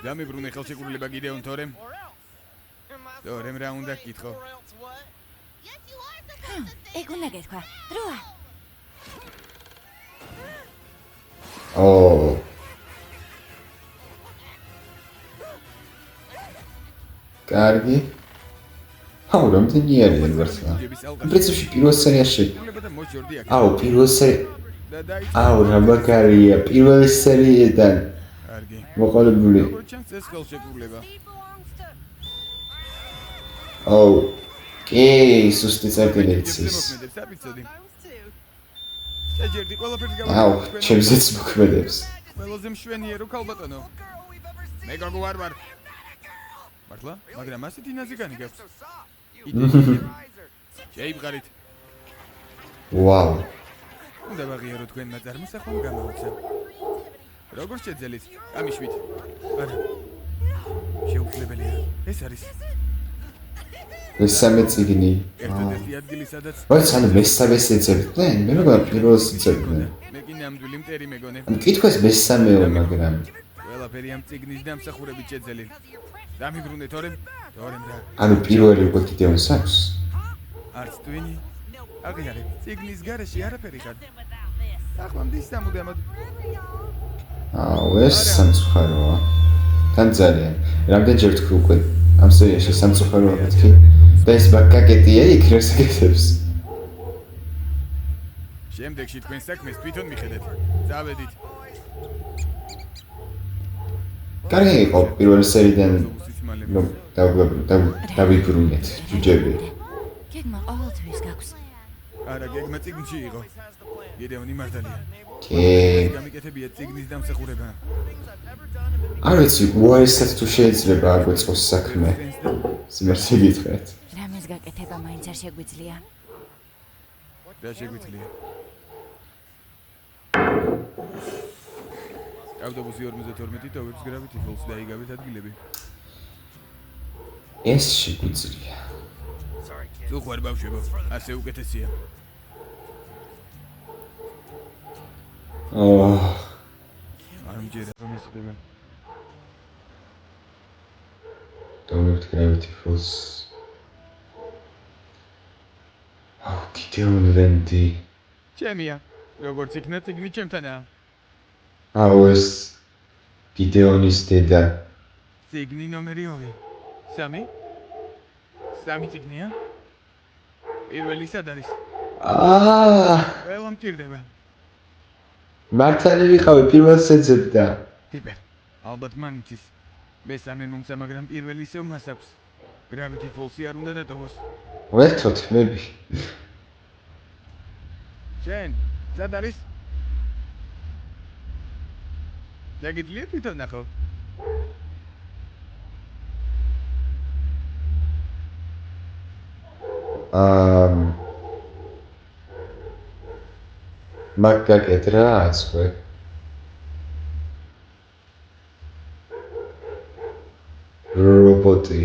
[SPEAKER 2] დამიბრუნე ხელშეკრულება გიდეონ თორემ? თორემ რა უნდა გკითხო?
[SPEAKER 3] ეგ უნდა გეთქვა. დროა.
[SPEAKER 1] ო კარგი. აუ, რამდენი არიან ვარსა? პრინციპში პირველ სერიაში.
[SPEAKER 2] და მოჭორდი აქ.
[SPEAKER 1] აუ, პირველ
[SPEAKER 2] და დაი.
[SPEAKER 1] აუ, რა მაგარია, პირველ სერიიდან
[SPEAKER 2] კარგი.
[SPEAKER 1] მოყოლებული.
[SPEAKER 2] როგორ ჩანს ეს ხელშეკრულება?
[SPEAKER 1] აუ, კი, სუსტი წერტილიც.
[SPEAKER 2] მოქმედებს, აბიცოდი. შეჯერდი ყველაფერს
[SPEAKER 1] აუ, ჩემზეც მოქმედებს.
[SPEAKER 2] ყველაზე მშვენიერო ქალბატონო. მე გოგო არ ვარ. მართლა? მაგრამ ასეთი ნაზიკანი გაქვს. შეიბღარით.
[SPEAKER 1] ვაუ.
[SPEAKER 2] უნდა ვაღიარო თქვენმა წარმოსახვამ გამოვიცა. როგორ შეძელით? ამიშვით. არა. შეუძლებელია. ეს არის
[SPEAKER 1] მესამე წიგნი.
[SPEAKER 2] ერთადერთი ადგილი, სადაც
[SPEAKER 1] ვაიც ანუ მესამეს ეძებდნენ? მე მეგონა პირველს ეძებდნენ.
[SPEAKER 2] მე კი ნამდვილი მტერი მეგონე.
[SPEAKER 1] მკითხოს მესამეო, მაგრამ
[SPEAKER 2] ყველაფერი ამ წიგნის დამსახურებით შეძელი. დამიბრუნე თორემ რა.
[SPEAKER 1] ანუ პირველი უკვე კიდევაც აქვს.
[SPEAKER 2] არც twini. აღიარე, წიგნის გარეშე არაფერი ხარ. ახლამდის სამუდამოდ.
[SPEAKER 1] აუ, ეს სამწუხაროა. თან ძალიან. რამდენჯერ თქვი უკვე ამ სერიაში სამწუხაროა მეთქი და ეს ბაკაკეტია იქ რას ეკეთებს.
[SPEAKER 2] შემდეგში თქვენ საქმეს თვითონ მიხედეთ. წავედით.
[SPEAKER 1] კარგი იყო პირველი სერიდან რომ დავიბრუნეთ ჯუჯები.
[SPEAKER 3] გეგმა ყოველთვის გაქვს.
[SPEAKER 2] არა, გეგმა წიგნში იყო. გიდეონი მართალია.
[SPEAKER 1] კი.
[SPEAKER 2] გამიკეთებია წიგნის დამსახურება.
[SPEAKER 1] არ ვიცი, უაისად თუ შეიძლება აგვეწყოს საქმე. სიმართლე გითხრათ.
[SPEAKER 3] რამეს გაკეთება მაინც არ შეგვიძლია.
[SPEAKER 2] რა შეგვიძლია? ავტობუსი 52 ტოვებს გრავიტი ფოლს დაიგავით ადგილები.
[SPEAKER 1] ეს შეგვიძლია.
[SPEAKER 2] თუ ხარ ბავშვებო, ასე უკეთესია. არ მჯერა რომ ისწრება.
[SPEAKER 1] ტოვებთ gravity falls. აუ, კიდევ ვენდი.
[SPEAKER 2] ჩემია. როგორც იქნა წიგნი ჩემთანაა.
[SPEAKER 1] აუ, ეს გიდეონის დედა.
[SPEAKER 2] წიგნი ნომერი 2. 3? 3 წიგნია? პირველი სად არის? ყველა მჭირდება.
[SPEAKER 1] მართალი ვიყავი პირველს ეძებდა.
[SPEAKER 2] ჰიპერ. ალბათ მანიცის. მესამე მომცა, მაგრამ პირველი ისევ მას აქვს. Gravity Falls-ი არ უნდა დატოვოს.
[SPEAKER 1] ვერთოთ მები.
[SPEAKER 2] შენ, სად არის? დაგიძლია თვითონ ნახო.
[SPEAKER 1] მაგაკეთ რა აცხვე. რობოტი.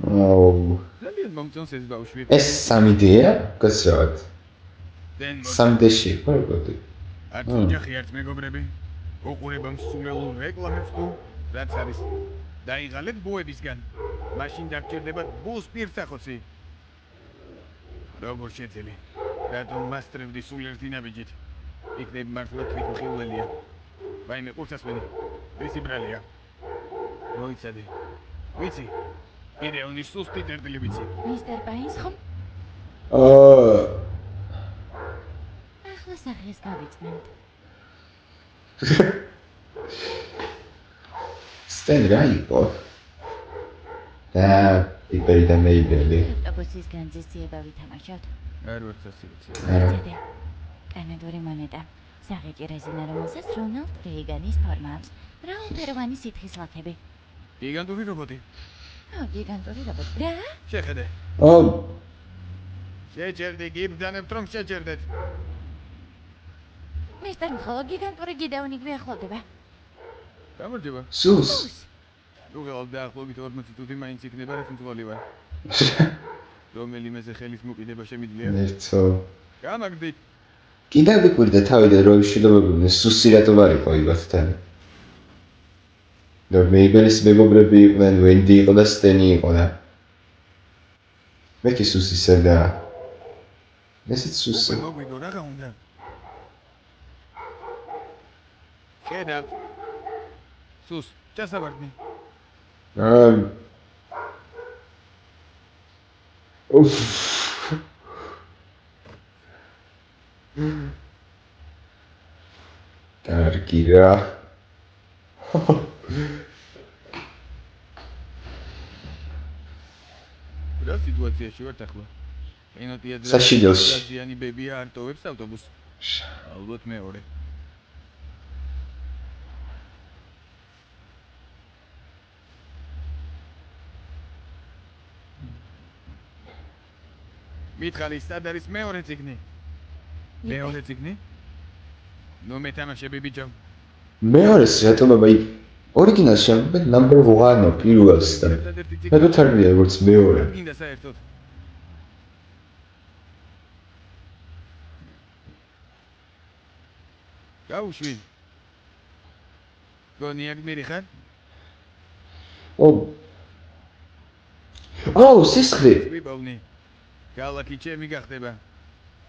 [SPEAKER 1] აუ.
[SPEAKER 2] ძალიან მომწონს ეს ბავშვი.
[SPEAKER 1] ეს სამი დეა? გასავთ.
[SPEAKER 2] დენ
[SPEAKER 1] სამდეში იყო რობოტი.
[SPEAKER 2] არც ოჯახი, არც მეგობრები. უყურებამ სულელულ რეკლამებს თუ რაც არის. დაიღალეთ ბოებისგან. მაშინ დაგჭირდებათ ბუს პირსახოცი. როგორ შეძელი? რატომ მასტრევდი სულ ერთი ნაბიჯით? იქნებ მართლა თვითმხილველია. ვაიმე ყურცასმენი. ვისი ბრალია? მოიცადე. ვიცი. კიდევ სუსტი წერტილი ვიცი.
[SPEAKER 3] მისტერ პაინს ხომ?
[SPEAKER 1] აა
[SPEAKER 3] ახლა სახეს გავიწმენთ.
[SPEAKER 1] სტენ რა იყო? და იპერი და მეიბელი.
[SPEAKER 3] ავტობუსის განძისება ვითამაშოთ.
[SPEAKER 2] არ ვარ სასიცი.
[SPEAKER 3] მოიცადე. კანადური მონეტა. საღიჭი რეზინა, რომელსაც რონალდ რეიგანის ფორმა აქვს. მრავალფეროვანი სითხის ლაქები.
[SPEAKER 2] გიგანტური რობოტი.
[SPEAKER 3] გიგანტური რობოტი. რა?
[SPEAKER 2] შეხედე.
[SPEAKER 1] ო
[SPEAKER 2] შეჭერდი გიბძანებთ რომ შეჭერდეთ.
[SPEAKER 3] მისტერ მხოლო გიგანტური გიდეონი გვიახლოვდება.
[SPEAKER 2] გამარჯობა.
[SPEAKER 1] სუს.
[SPEAKER 2] უღელავ დაახლოებით 40 წუთი მაინც იქნება რა თუმცა ვარ. რომელიმეზე ხელის მოკიდება შემიძლია.
[SPEAKER 1] ნერცო.
[SPEAKER 2] გამაგდით.
[SPEAKER 1] კიდევ ვიკვირდა თავიდან რომ შედობებდნენ სუსი რატომ არ იყო იბათთან. და მეიბელის მეგობრები იყვნენ, ვენდი იყო და სტენი იყო და მე კი სუსისა და ესეც სუსი.
[SPEAKER 2] უკვე მოგვიდო რა უნდა. ხედავ. სუს, ჩასაბარდნი.
[SPEAKER 1] უფ. კარგი რა.
[SPEAKER 2] რა სიტუაციაში ვართ ახლა? კინოთეატრში
[SPEAKER 1] საშინელში.
[SPEAKER 2] ზიანი ბებია არ ტოვებს ავტობუსს. ალბათ მეორე. მითხარი სად არის მეორე ციგნი? მეორე ციგნი? ნუ მეთამაშები ბიჭო.
[SPEAKER 1] მეორეს რატომ აი ორიგინალში ამბობენ number 1 პირველს და მე დათარგმნია როგორც მეორე.
[SPEAKER 2] გინდა საერთოდ. გაუშვი. გონიაკ მერიხარ?
[SPEAKER 1] ო სისხლი.
[SPEAKER 2] ვიპოვნი. გალაკი ჩემი გახდება.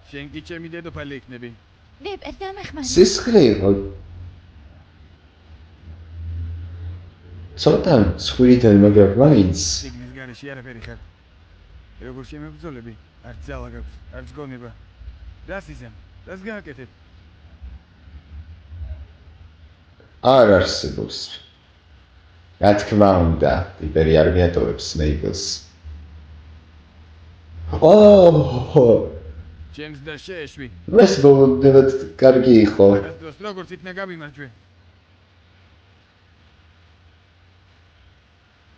[SPEAKER 2] შენ კი ჩემი დედოფალი იქნები.
[SPEAKER 3] ვიპერ დამეხმარე.
[SPEAKER 1] სისხლი იყო. ცოტა სხვიდან მაგრამ მაინც
[SPEAKER 2] სიგნის გარეშე არაფერი ხარ. როგორ შემებრძოლები? არც ძალა გაქვს, არც გონება. რას იზამ? რას გააკეთებ?
[SPEAKER 1] არ არსებობს. რა თქმა უნდა, იპერი არ მიატოვებს მეიბელს.
[SPEAKER 2] ჩემს და შეეშვი.
[SPEAKER 1] ეს ბოლოდნელად კარგი იყო.
[SPEAKER 2] დღეს როგორც იქნა გამიმარჯვე.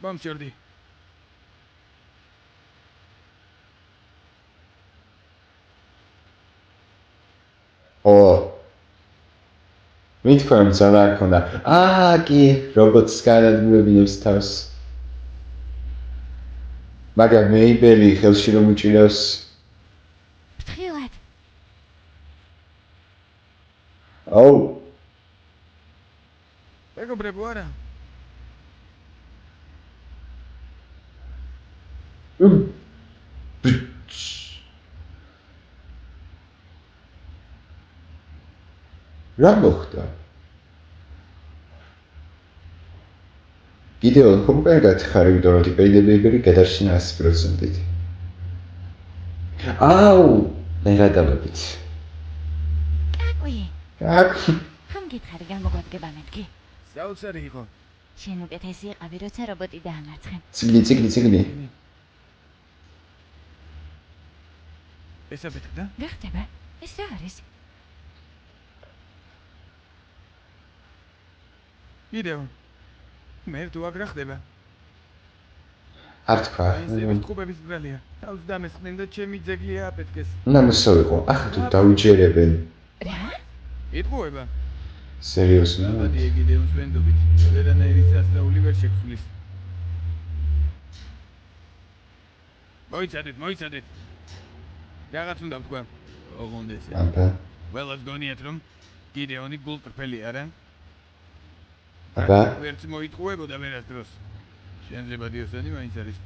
[SPEAKER 2] მომჩერდი.
[SPEAKER 1] მითქვა რომ ძალა არ ქონდა. კი, რობოტს განადგურებინებს თავს. მაგრამ მეიბელი ხელში რომ უჭირავს.
[SPEAKER 3] ფრთხილად.
[SPEAKER 2] მეგობრებო არა.
[SPEAKER 1] რა მოხდა? კიდევ ხომ კარგად ხარ, იმიტომ რომ ტიპეიდები გადარჩინა 100%-ით. მე რა დავებით?
[SPEAKER 3] ხომ გითხარი გამოგვადგება მეთქი?
[SPEAKER 2] საოცარი იყო.
[SPEAKER 3] შენ უკეთესი იყავი, როცა რობოტი დაამარცხე.
[SPEAKER 1] ციგნი.
[SPEAKER 2] ესა ბეთქდა?
[SPEAKER 3] გახდება? ეს რა არის?
[SPEAKER 2] კიდევ. მე თუ აგრა ხდება.
[SPEAKER 1] არ თქვა.
[SPEAKER 2] ეს ტყუპების ბრალია. თავს დამესხნენ და ჩემი ძეგლი აფეთქეს.
[SPEAKER 1] ნამოსო იყო. ახლა თუ დაუჯერებენ.
[SPEAKER 3] რა?
[SPEAKER 2] იტყუება.
[SPEAKER 1] სერიოზულად?
[SPEAKER 2] აბადი კიდევ ვენდობით. ვერანაირი სასწაული ვერ შექმნის. მოიცადეთ. რაღაც უნდა ვთქვა. ოღონდ ესე.
[SPEAKER 1] აბა.
[SPEAKER 2] ველად გონიათ რომ გიდეონი გულწრფელი არა?
[SPEAKER 1] აბა.
[SPEAKER 2] ვერც მოიტყუებოდა ვერასდროს. შენზე პატიოსანი მაინც არის.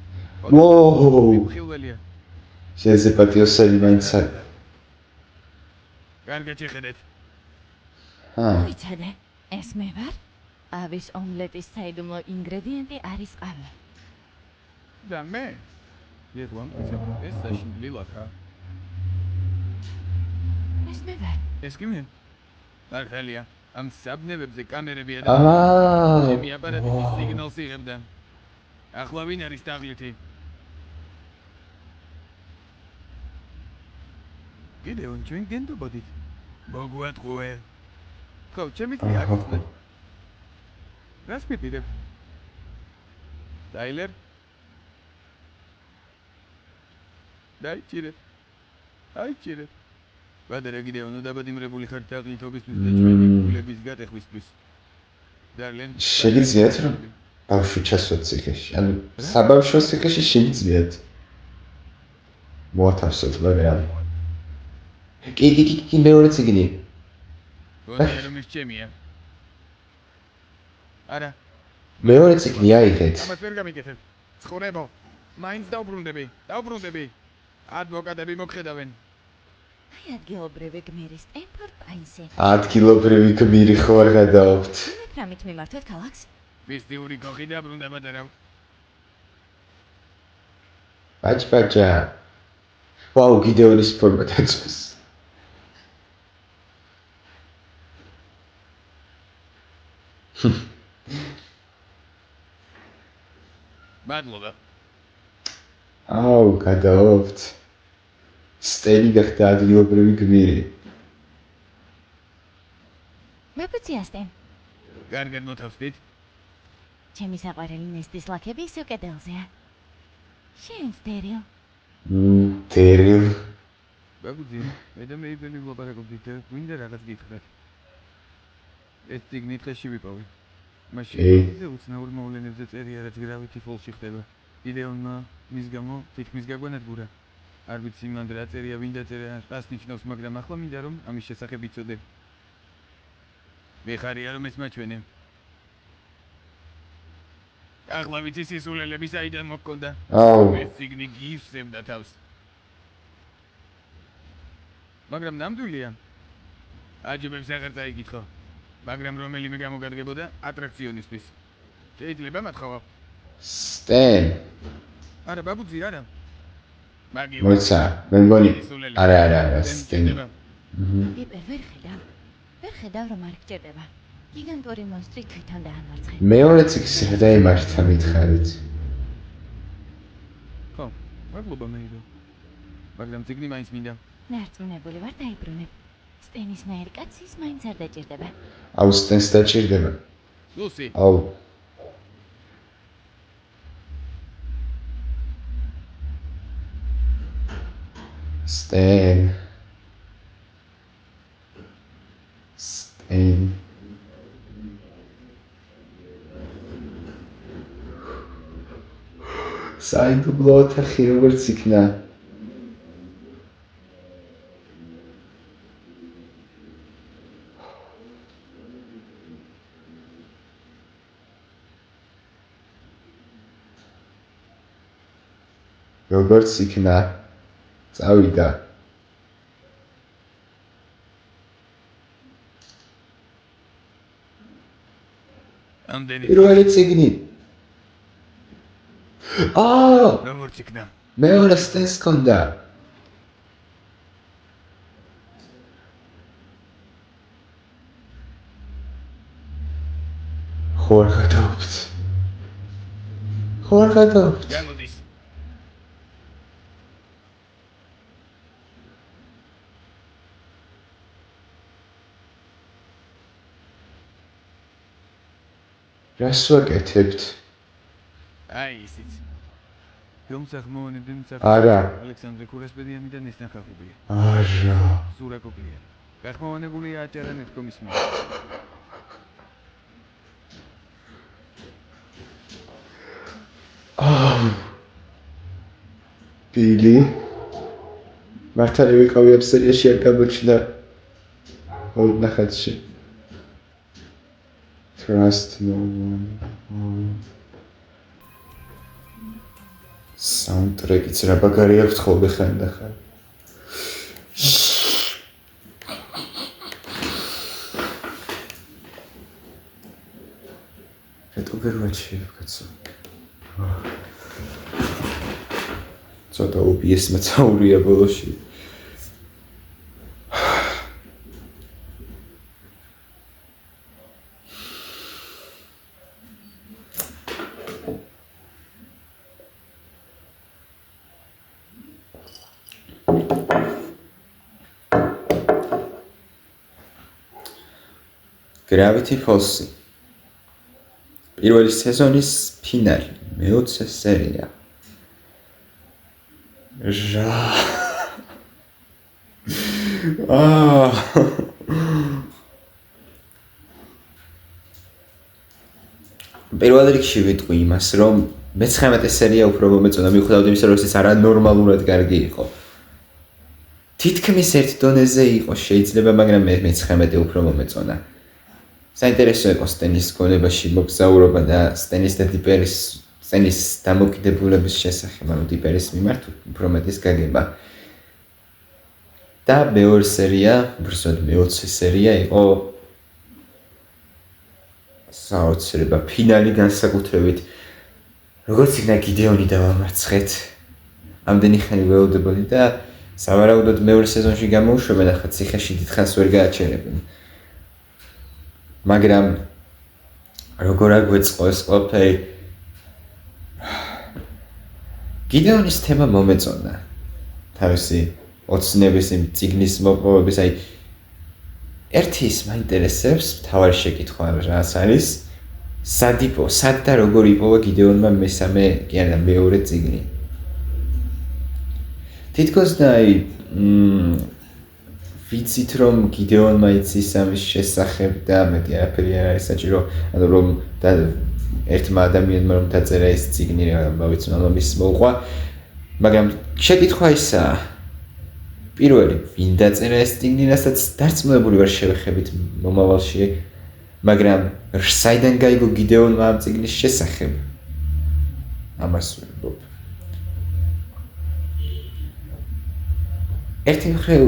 [SPEAKER 1] ვოუ.
[SPEAKER 2] ხილველია.
[SPEAKER 1] შენზე პატიოსანი მაინც არის.
[SPEAKER 2] კარგად შეხედეთ.
[SPEAKER 3] ვიცადე, ეს მე ვარ. ყავის ომლეტის საიდუმლო ინგრედიენტი არის ყავა.
[SPEAKER 2] და მე? ეხლა ეს საშინელი ლაქა.
[SPEAKER 3] ეს მე ვარ.
[SPEAKER 2] ეს კი მე? მართალია, ამ საბნევებზე კამერებია და
[SPEAKER 1] აა.
[SPEAKER 2] ჩემი აპარატი სიგნალს იღებდა. ახლა ვინ არის დაღლითი? გიდეონ ჩვენ გენდობოდით. მოგვატყუე. ხო, ჩემი კი აკეთებ. რას მიპირებ? დაილერ? დაიჭირეთ. აიჭირეთ. ბადერა გიდეონო დაბადიმრებული ხარ დაღლითობისთვის და ჩვენი გულების გატეხვისთვის. დარლენ
[SPEAKER 1] შეგიძლიათ რომ ბავშვი ჩასვათ ციხეში. ანუ საბავშვო ციხეში შეგიძლიათ. მოათავსოთ მაგრამ. კი მეორე ციგნი.
[SPEAKER 2] გონია რომ ის ჩემია. არა.
[SPEAKER 1] მეორე ციგნი აიღეთ.
[SPEAKER 2] ამას ვერ გამიგეთებ. ცხოვრებო. მაინც დავბრუნდები. ადვოკატები მოგხედავენ.
[SPEAKER 3] აი ადგილობრივი გმირი სტენფორდ პაინსი.
[SPEAKER 1] ადგილობრივი გმირი ხო არ გადააქვთ.
[SPEAKER 3] რამით მიმართვეთ ქალაქს?
[SPEAKER 2] მისტიური კოხი დაბრუნდა ბატონო.
[SPEAKER 1] ბაჭბაჭა. ვაუ, გიდეონის ფორმა დაწვეს.
[SPEAKER 2] მადლობა.
[SPEAKER 1] აუ, გადააქვთ. სტენი გახდა ადგილობრივი გმირი.
[SPEAKER 3] მეფუცია სტენ.
[SPEAKER 2] კარგად მოთავსდით.
[SPEAKER 3] ჩემი საყვარელი ნესტის ლაქები ისევ კედელზეა. შენს დერილ.
[SPEAKER 1] დერილ.
[SPEAKER 2] ბაბუძი, მე და მეიბელი ვლაპარაკობდით და გვინდა რაღაც გითხრათ. ეს ციგნი დღეში ვიპოვე. მაშინ ისე უცნაურ მოვლენებზე წერია, რაც გრავითი ფოლში ხდება. გიდეონმა მის გამო თითქმის გაგვანადგურა. არ ვიცი მან რა წერია, ვინ დაწერა, რას ნიშნავს, მაგრამ ახლა მინდა რომ ამის შესახებ ვიცოდე. მეხარია რომ ეს მაჩვენე. ახლა ვიცი სისულელები საიდან მოგკონდა.
[SPEAKER 1] აუ.
[SPEAKER 2] ეს ციგნი გივსებდა თავს. მაგრამ ნამდვილია. აჯობებს აღარ წაიგითხო. მაგრამ რომელიმე გამოგადგებოდა ატრაქციონისთვის. შეიძლება მათხოვო.
[SPEAKER 1] სტენ.
[SPEAKER 2] არა ბაბუძი არა. მაგი
[SPEAKER 1] მოიცა, მე მგონი. არა, სტენ.
[SPEAKER 3] პიპერ ვერ ხედავ რომ არ გჭირდება. გიგანტური მონსტრი თვითონ დაამარცხე.
[SPEAKER 1] მეორე ციგს დაიმართა მითხარით.
[SPEAKER 2] ხო, მადლობა მეიდო. მაგრამ ციგნი მაინც მინდა.
[SPEAKER 3] ნარწმუნებული ვარ დაიბრუნებ. სტენისნაირი კაცი ის მაინც არ დაჭირდება.
[SPEAKER 1] აუ, სტენს დაჭირდება.
[SPEAKER 2] ლუსი.
[SPEAKER 1] აუ. სტენ. საიდუმლო ოთახი როგორც იქნა. როგორც იქნა. წავიდა.
[SPEAKER 2] ამდენი
[SPEAKER 1] პირველი ციგნი. აა!
[SPEAKER 2] როგორც იქნა.
[SPEAKER 1] მეორე სტენს ჰქონდა. ხო არ გადააქვთ.
[SPEAKER 2] გამოდის.
[SPEAKER 1] რას ვაკეთებთ?
[SPEAKER 2] აი ისიც. ფილმს ახმოვანებდნენ
[SPEAKER 1] არა.
[SPEAKER 2] ალექსანდრე კურასპედიანი და ნესტან ხალხობია.
[SPEAKER 1] არა.
[SPEAKER 2] სურაკოპია. გახმოვანებულია აჭარა ნეთკომის მიერ.
[SPEAKER 1] ბილი მართალი ვიყავი ამ სერიაში არ გამოჩნდა. ნახეთში. Trust no one. Soundtrack-იც რა ბაგარი აქვს ხოლმე ხანდახან. რატო ვერ ვაჩიებ კაცო? ცოტა OBS მოცაურია ბოლოში. Gravity Falls. პირველი სეზონის ფინალი, მე-20 სერია. პირველ რიგში ვიტყვი იმას, რომ მე-19 სერია უფრო მომეწონა, მიუხედავად იმისა, რომ ეს არანორმალურად კარგი იყო. თითქმის ერთ დონეზე იყო შეიძლება, მაგრამ მე-19 უფრო მომეწონა. საინტერესო იყო სტენის გონებაში მოგზაურობა და სტენის და დიპერის სტენის დამოკიდებულების შესახებ, ანუ დიპერის მიმართ უფრო მეტის გაგება. და მეორე სერია, უბრალოდ მე-20 სერია იყო საოცრება, ფინალი განსაკუთრებით. როგორც იქნა გიდეონი დავამარცხეთ. ამდენი ხანი ველოდებოდი და სავარაუდოდ მეორე სეზონში გამოუშვებენ, ახლა ციხეში დიდხანს ვერ გააჩერებენ. მაგრამ როგორ აგვეწყო ეს ყველაფერი? გიდეონის თემა მომეწონა. თავისი ოცნების იმ წიგნის მოპოვების, აი ერთი ის მაინტერესებს, მთავარი შეკითხვა რაც არის, სად და როგორ იპოვა გიდეონმა მესამე, კი არა მეორე წიგნი. თითქოს და აი ვიცით რომ გიდეონმა იცის ამის შესახებ და მეტი არაფერი არ არის საჭირო, ანუ რომ ერთმა ადამიანმა რომ დაწერა ეს წიგნი, რა ვიცი, მამამის მოუყვა, მაგრამ შეკითხვა ისაა, პირველი, ვინ დაწერა ეს წიგნი, რასაც დარწმუნებული ვარ შევეხებით მომავალში, მაგრამ საიდან გაიგო გიდეონმა ამ წიგნის შესახებ? ამას ვიმბობ. ერთი მხრივ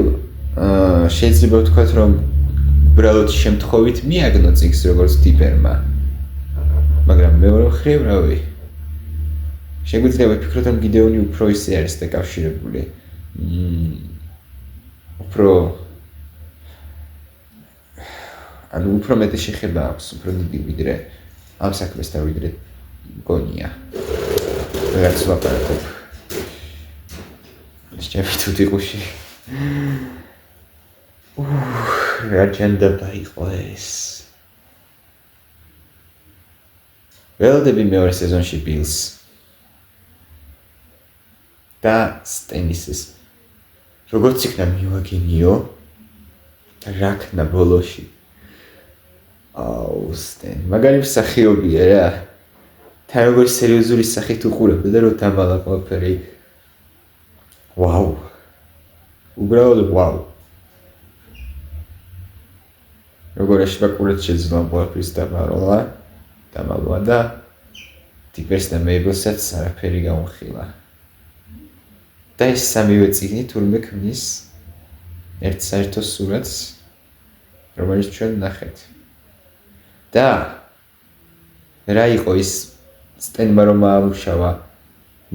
[SPEAKER 1] შეიძლება ვთქვათ, რომ უბრალოდ შემთხვევით მიაგნო წიგნს როგორც დიპერმა. მაგრამ მეორე მხრივ, რავი, შეგვიძლია ვიფიქროთ, რომ გიდეონი უფრო ისე არის დაკავშირებული. უფრო მეტი შეხება აქვს, უფრო დიდი ვიდრე ამ საქმესთან ვიდრე გონია. რაც ვაპარაკობ. შეჭები თუთი ყუში. რა ჯანდაბა იყო ეს. ველოდები მეორე სეზონში ბილს და სტენისის როგორც იქნა მივაგინიო რა ქნა ბოლოში. სტენ, მაგარი მსახიობია რა. თან როგორი სერიოზული სახით უყურებდა და რო დამალა ყველაფერი. ვაუ. უბრალოდ ვაუ. როგორ ეშბაკურეთ შეძლო ყველაფრის დამალვა და დიპერს და მეიბელსაც არაფერი გაუნხილა. და ეს სამივე წიგნი თურმე ქმნის ერთ საერთო სურათს, რომელიც ჩვენ ნახეთ. და რა იყო ის სტენმა რომ აამუშავა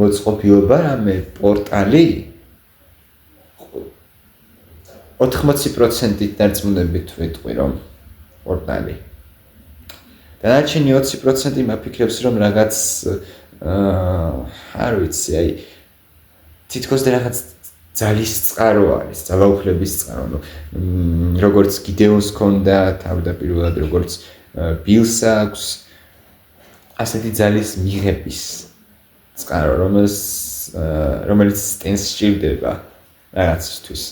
[SPEAKER 1] მოწყობილობა რამე პორტალი 80%-ით დარწმუნებით ვიტყვი რომ პორტალი. დანარჩენი 20% მაფიქრებს რომ რაღაც არ ვიცი, აი თითქოს და რაღაც ძალის წყარო არის, ძალაუფლების წყარო. როგორც გიდეონს ჰქონდა თავდაპირველად, როგორც ბილს აქვს ასეთი ძალის მიღების წყარო, რომელიც სტენს სჭირდება რაღაცისთვის.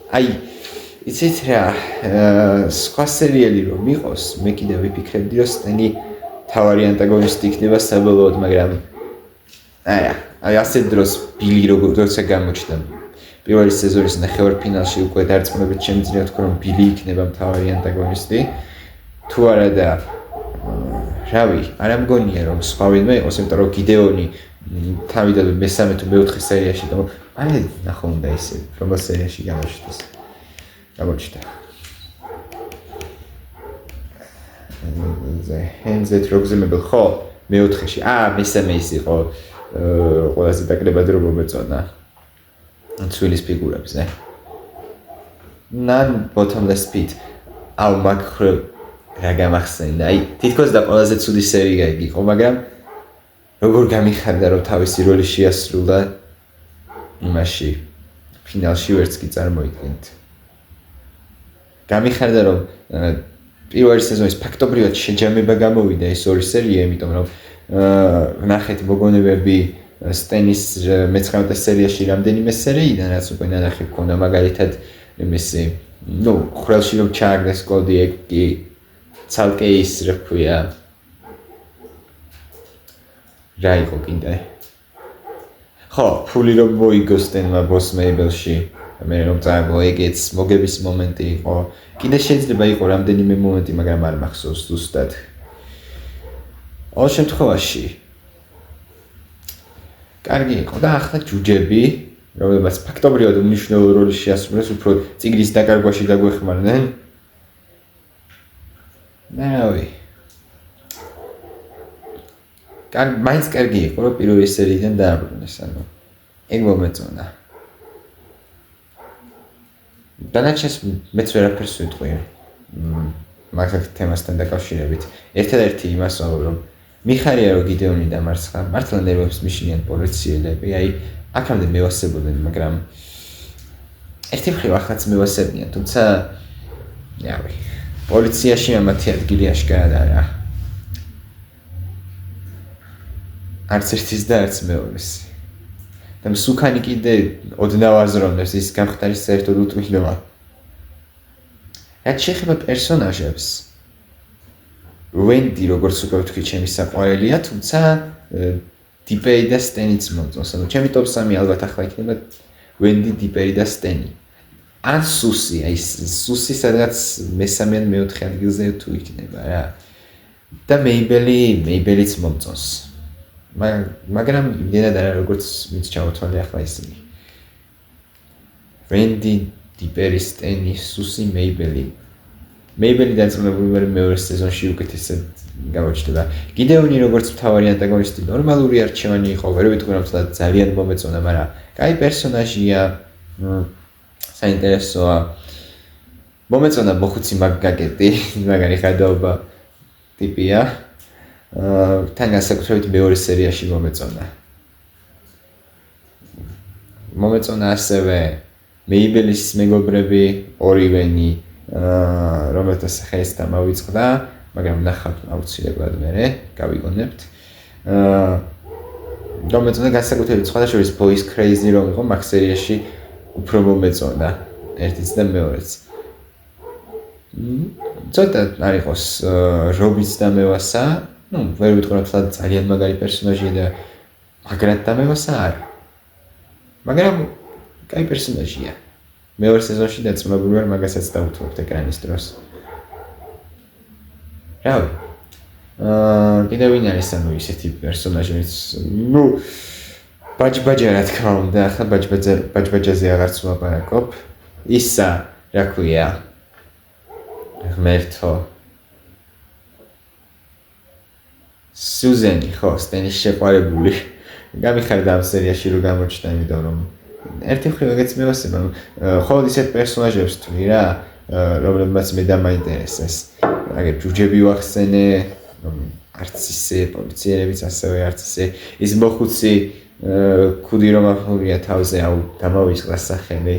[SPEAKER 1] აი, იცით რა, სხვა სერიალი რომ იყოს, მე კიდევ ვიფიქრებდი, რომ სტენი თავარი ანტაგონისტი იქნება საბოლოოდ, მაგრამ აი ასეთ დროს ბილი როგორც გამოჩნდა პირველი სეზონის ნახევარფინალში უკვე დარწმუნებით შემიძლია ვთქვა, რომ ბილი იქნება მთავარი ანტაგონისტი. თუ არა და რავი, არ ამგონია რომ სხვა ვინმე იყოს, იმიტომ რომ გიდეონი თავიდანვე მესამე თუ მეოთხე სერიაში აი ნახო უნდა ისე რომელ სერიაში გამოჩნდა. Hands-et როგზემებელ ხო მეოთხეში. მესამე ის იყო ყველაზე დაკლებად რომ მომეწონა. ცვილის ფიგურებზე. Non-bottomless pit. მაგ რა გამახსენდა. თითქოს და ყველაზე ცუდი სერია იგი იყო, მაგრამ როგორ გამიხარდა რომ თავისი როლი შეასრულა იმაში ფინალში ვერც კი წარმოიდგენთ. გამიხარდა რომ პირველი სეზონის ფაქტობრივად შეჯამება გამოვიდა ეს ორი სერია, იმიტომ რომ ნახეთ მოგონებები სტენის მე-19 სერიაში რამდენიმე სერიიდან, რაც უკვე ნანახი ჰქონდა, მაგალითად იმისი, ხრელში რომ ჩააგდეს კოდი კი ცალკე ის რა ქვია რა იყო კიდე. ხო, ფული რომ მოიგო სტენმა ბოს მეიბელში, მე რომ წააგო ეგეც მოგების მომენტი იყო. კიდე შეიძლება იყო რამდენიმე მომენტი, მაგრამ არ მახსოვს ზუსტად. ყოველ შემთხვევაში კარგი იყო და ახლა ჯუჯები, რომლებიც ფაქტობრივად უმნიშვნელო როლი შეასრულეს, უფრო წიგნის დაკარგვაში დაგვეხმარნენ. რავი. მაინც კარგი იყო, რომ პირველი სერიიდან დააბრუნეს, ეგ მომეწონა. დანარჩენს მეც ვერაფერს ვიტყვი. მაგალ თემასთან დაკავშირებით. ერთადერთი იმას ვამბობ, რომ მიხარია რომ გიდეონი დამარცხა, მართლა ნერვებს მიშინიან პოლიციელები, აქამდე მევასებოდნენ, მაგრამ ერთი მხრივ ახაც მევასებიან, თუმცა რავი, პოლიციაში ამათი ადგილი აშკარად არა. არც ერთის და არც მეორის. და მსუქანი კიდე ოდნავ აზროვნებს ის გამხდარის საერთოდ უთმილობა. რაც შეეხება პერსონაჟებს, ვენდი როგორც უკვე ვთქვი, ჩემი საყვარელია, თუმცა დიპერი და სტენიც მომწონს. ჩემი ტოპ 3 ალბათ ახლა იქნება ვენდი, დიპერი და სტენი. ან სუსი, სუსი სადღაც მესამე ან მეოთხე ადგილზე თუ იქნება რა. და მეიბელიც მომწონს. მაგრამ იმდენად არა როგორც ვინც ჩავთვალე ახლა ისინი. ვენდი, დიპერი, სტენი, სუსი, მეიბელი. მეიბელი დაწუნებული მეორე სეზონში უკეთესად გამოჩნდა. გიდეონი როგორც მთავარი ანტაგონისტი ნორმალური არჩევანი იყო, ვერ ვიტყვი რომ ძალიან მომეწონა, მაგრამ კაი პერსონაჟია, საინტერესოა. მომეწონა მოხუცი მაგგაკეტი, მაგარი ხადაობა ტიპია. თან განსაკუთრებით მეორე სერიაში მომეწონა. მომეწონა ასევე მეიბელის მეგობრები, ორივენი, რომელთა სახელს დამავიწყდა, მაგრამ ნახავთ აუცილებლად მერე, გავიგონებთ. მომეწონა განსაკუთრებით სხვადასხვა Boys Crazy რომ იყო მაგ სერიაში უფრო მომეწონა ერთიც და მეორეც. ცოტა არ იყოს რობის დამევასა, ვერ ვიტყვი რომ ძალიან მაგარი პერსონაჟია და მაგრად დამევასა არა. მაგრამ კაი პერსონაჟია. მეორე სეზონში დაწუნებული ვარ მაგასაც დავუთმობთ ეკრანის დროს. რავი. კიდე ვინ არის ისეთი პერსონაჟი, ვინც ბაჯბაჯა რა თქმა უნდა, ახლა ბაჯბაჯაზე აღარც ვლაპარაკობ. ისა, რა ქვია? ღმერთო. სუზენი, ხო, სტენის შეყვარებული. გამიხარდა ამ სერიაში რომ გამოჩნდა, იმიტომ რომ ერთი მხრივ ეგეც მევასება, ხოლმე ისეთ პერსონაჟებს თვლი რა, რომლებმაც მე დამაინტერესეს. აგერ ჯუჯები ვახსენე, არც ისე პოლიციელებიც ასევე არც ისე ის მოხუცი ქუდი რომ ახურია თავზე, დამავიწყდა სახელი.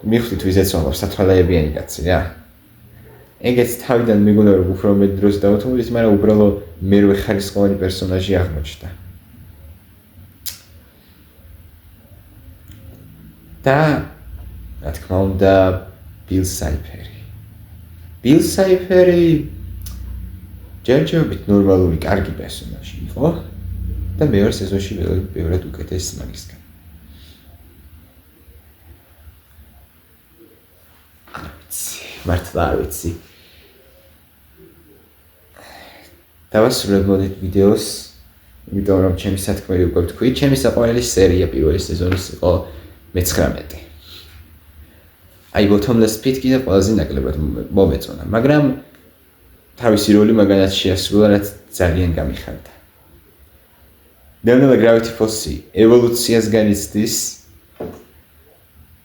[SPEAKER 1] მიხდით ვიზეც ვამბობ, სათვალეებიანი კაცი რა. ეგეც თავიდან მეგონა რომ უფრო მეტ დროს დავუთმობთ, მაგრამ უბრალოდ მერვე ხარისხოვანი პერსონაჟი აღმოჩნდა. და რა თქმა უნდა ბილ საიფერი. ბილ საიფერი ჯერჯერობით ნორმალური კარგი პერსონაჟი იყო და მეორე სეზონში ბევრად უკეთესი მაგისგან. მართლა არ ვიცი. დავასრულებ მოდით ვიდეოს, იმიტომ რომ ჩემი სათქმელი უკვე ვთქვი, ჩემი საყვარელი სერია პირველი სეზონის იყო მე-19. აი Bottomless Pit კიდე ყველაზე ნაკლებად მომეწონა, მაგრამ თავისი როლი მაგანაც შეასრულა, რაც ძალიან გამიხარდა. ნელ-ნელა Gravity Falls-ი ევოლუციას განიცდის,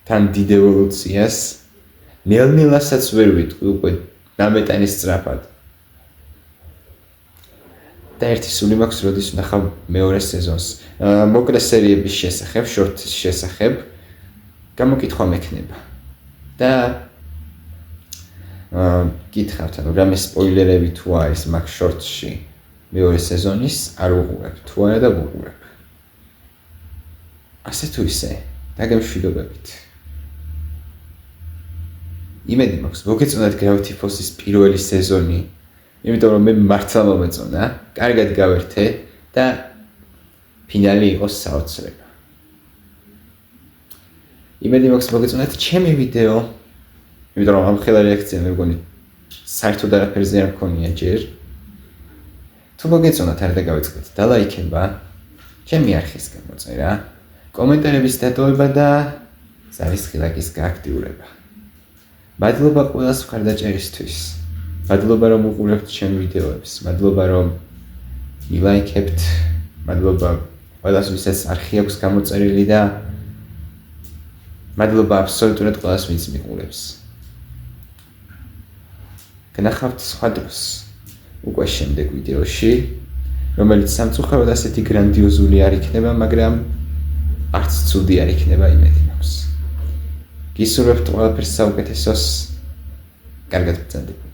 [SPEAKER 1] თან დიდ ევოლუციას, ნელ-ნელასაც ვერ ვიტყვი უკვე ნამეტანის სწრაფად. და ერთი სული მაქვს, როდის ვნახავ მეორე სეზონს. მოკლე სერიების შესახებ, შორტის შესახებ გამოკითხვა მექნება. და გითხრათ, ანუ რამე სპოილერები თუ არის მაგ შორტში მეორე სეზონის, არ ვუყურებ, თუ არა და ვუყურებ. ასე თუ ისე, დაგემშვიდობებით. იმედი მაქვს, მოგეწონათ Gravity Falls-ის პირველი სეზონი, იმიტომ რომ მე მართლა მომეწონა, კარგად გავერთე და ფინალი იყოს საოცრება. იმედი მაქვს, მოგეწონათ ჩემი ვიდეო, იმიტომ რომ ამ ხელა რეაქცია მე მგონი საერთოდ არაფერზე არ მქონია ჯერ. თუ მოგეწონათ, არ დაგავიწყდეთ და ლაიქება, ჩემი არხის გამოწერა, კომენტარების დატოვება და ზარის ხილაკის გააქტიურება. მადლობა ყველას მხარდაჭერისთვის. მადლობა რომ უყურებთ ჩემ ვიდეოებს, მადლობა რომ მილაიქებთ, მადლობა ყველას ვისაც არხი აქვს გამოწერილი და მადლობა აბსოლუტურად ყველას ვინც მიყურებს. გნახავთ სხვა დროს, უკვე შემდეგ ვიდეოში, რომელიც სამწუხაროდ ასეთი გრანდიოზული არ იქნება, მაგრამ არც ცუდი არ იქნება, იმედი მაქვს. გისურვებთ ყველაფერს საუკეთესოს, კარგად ბრძანდებით.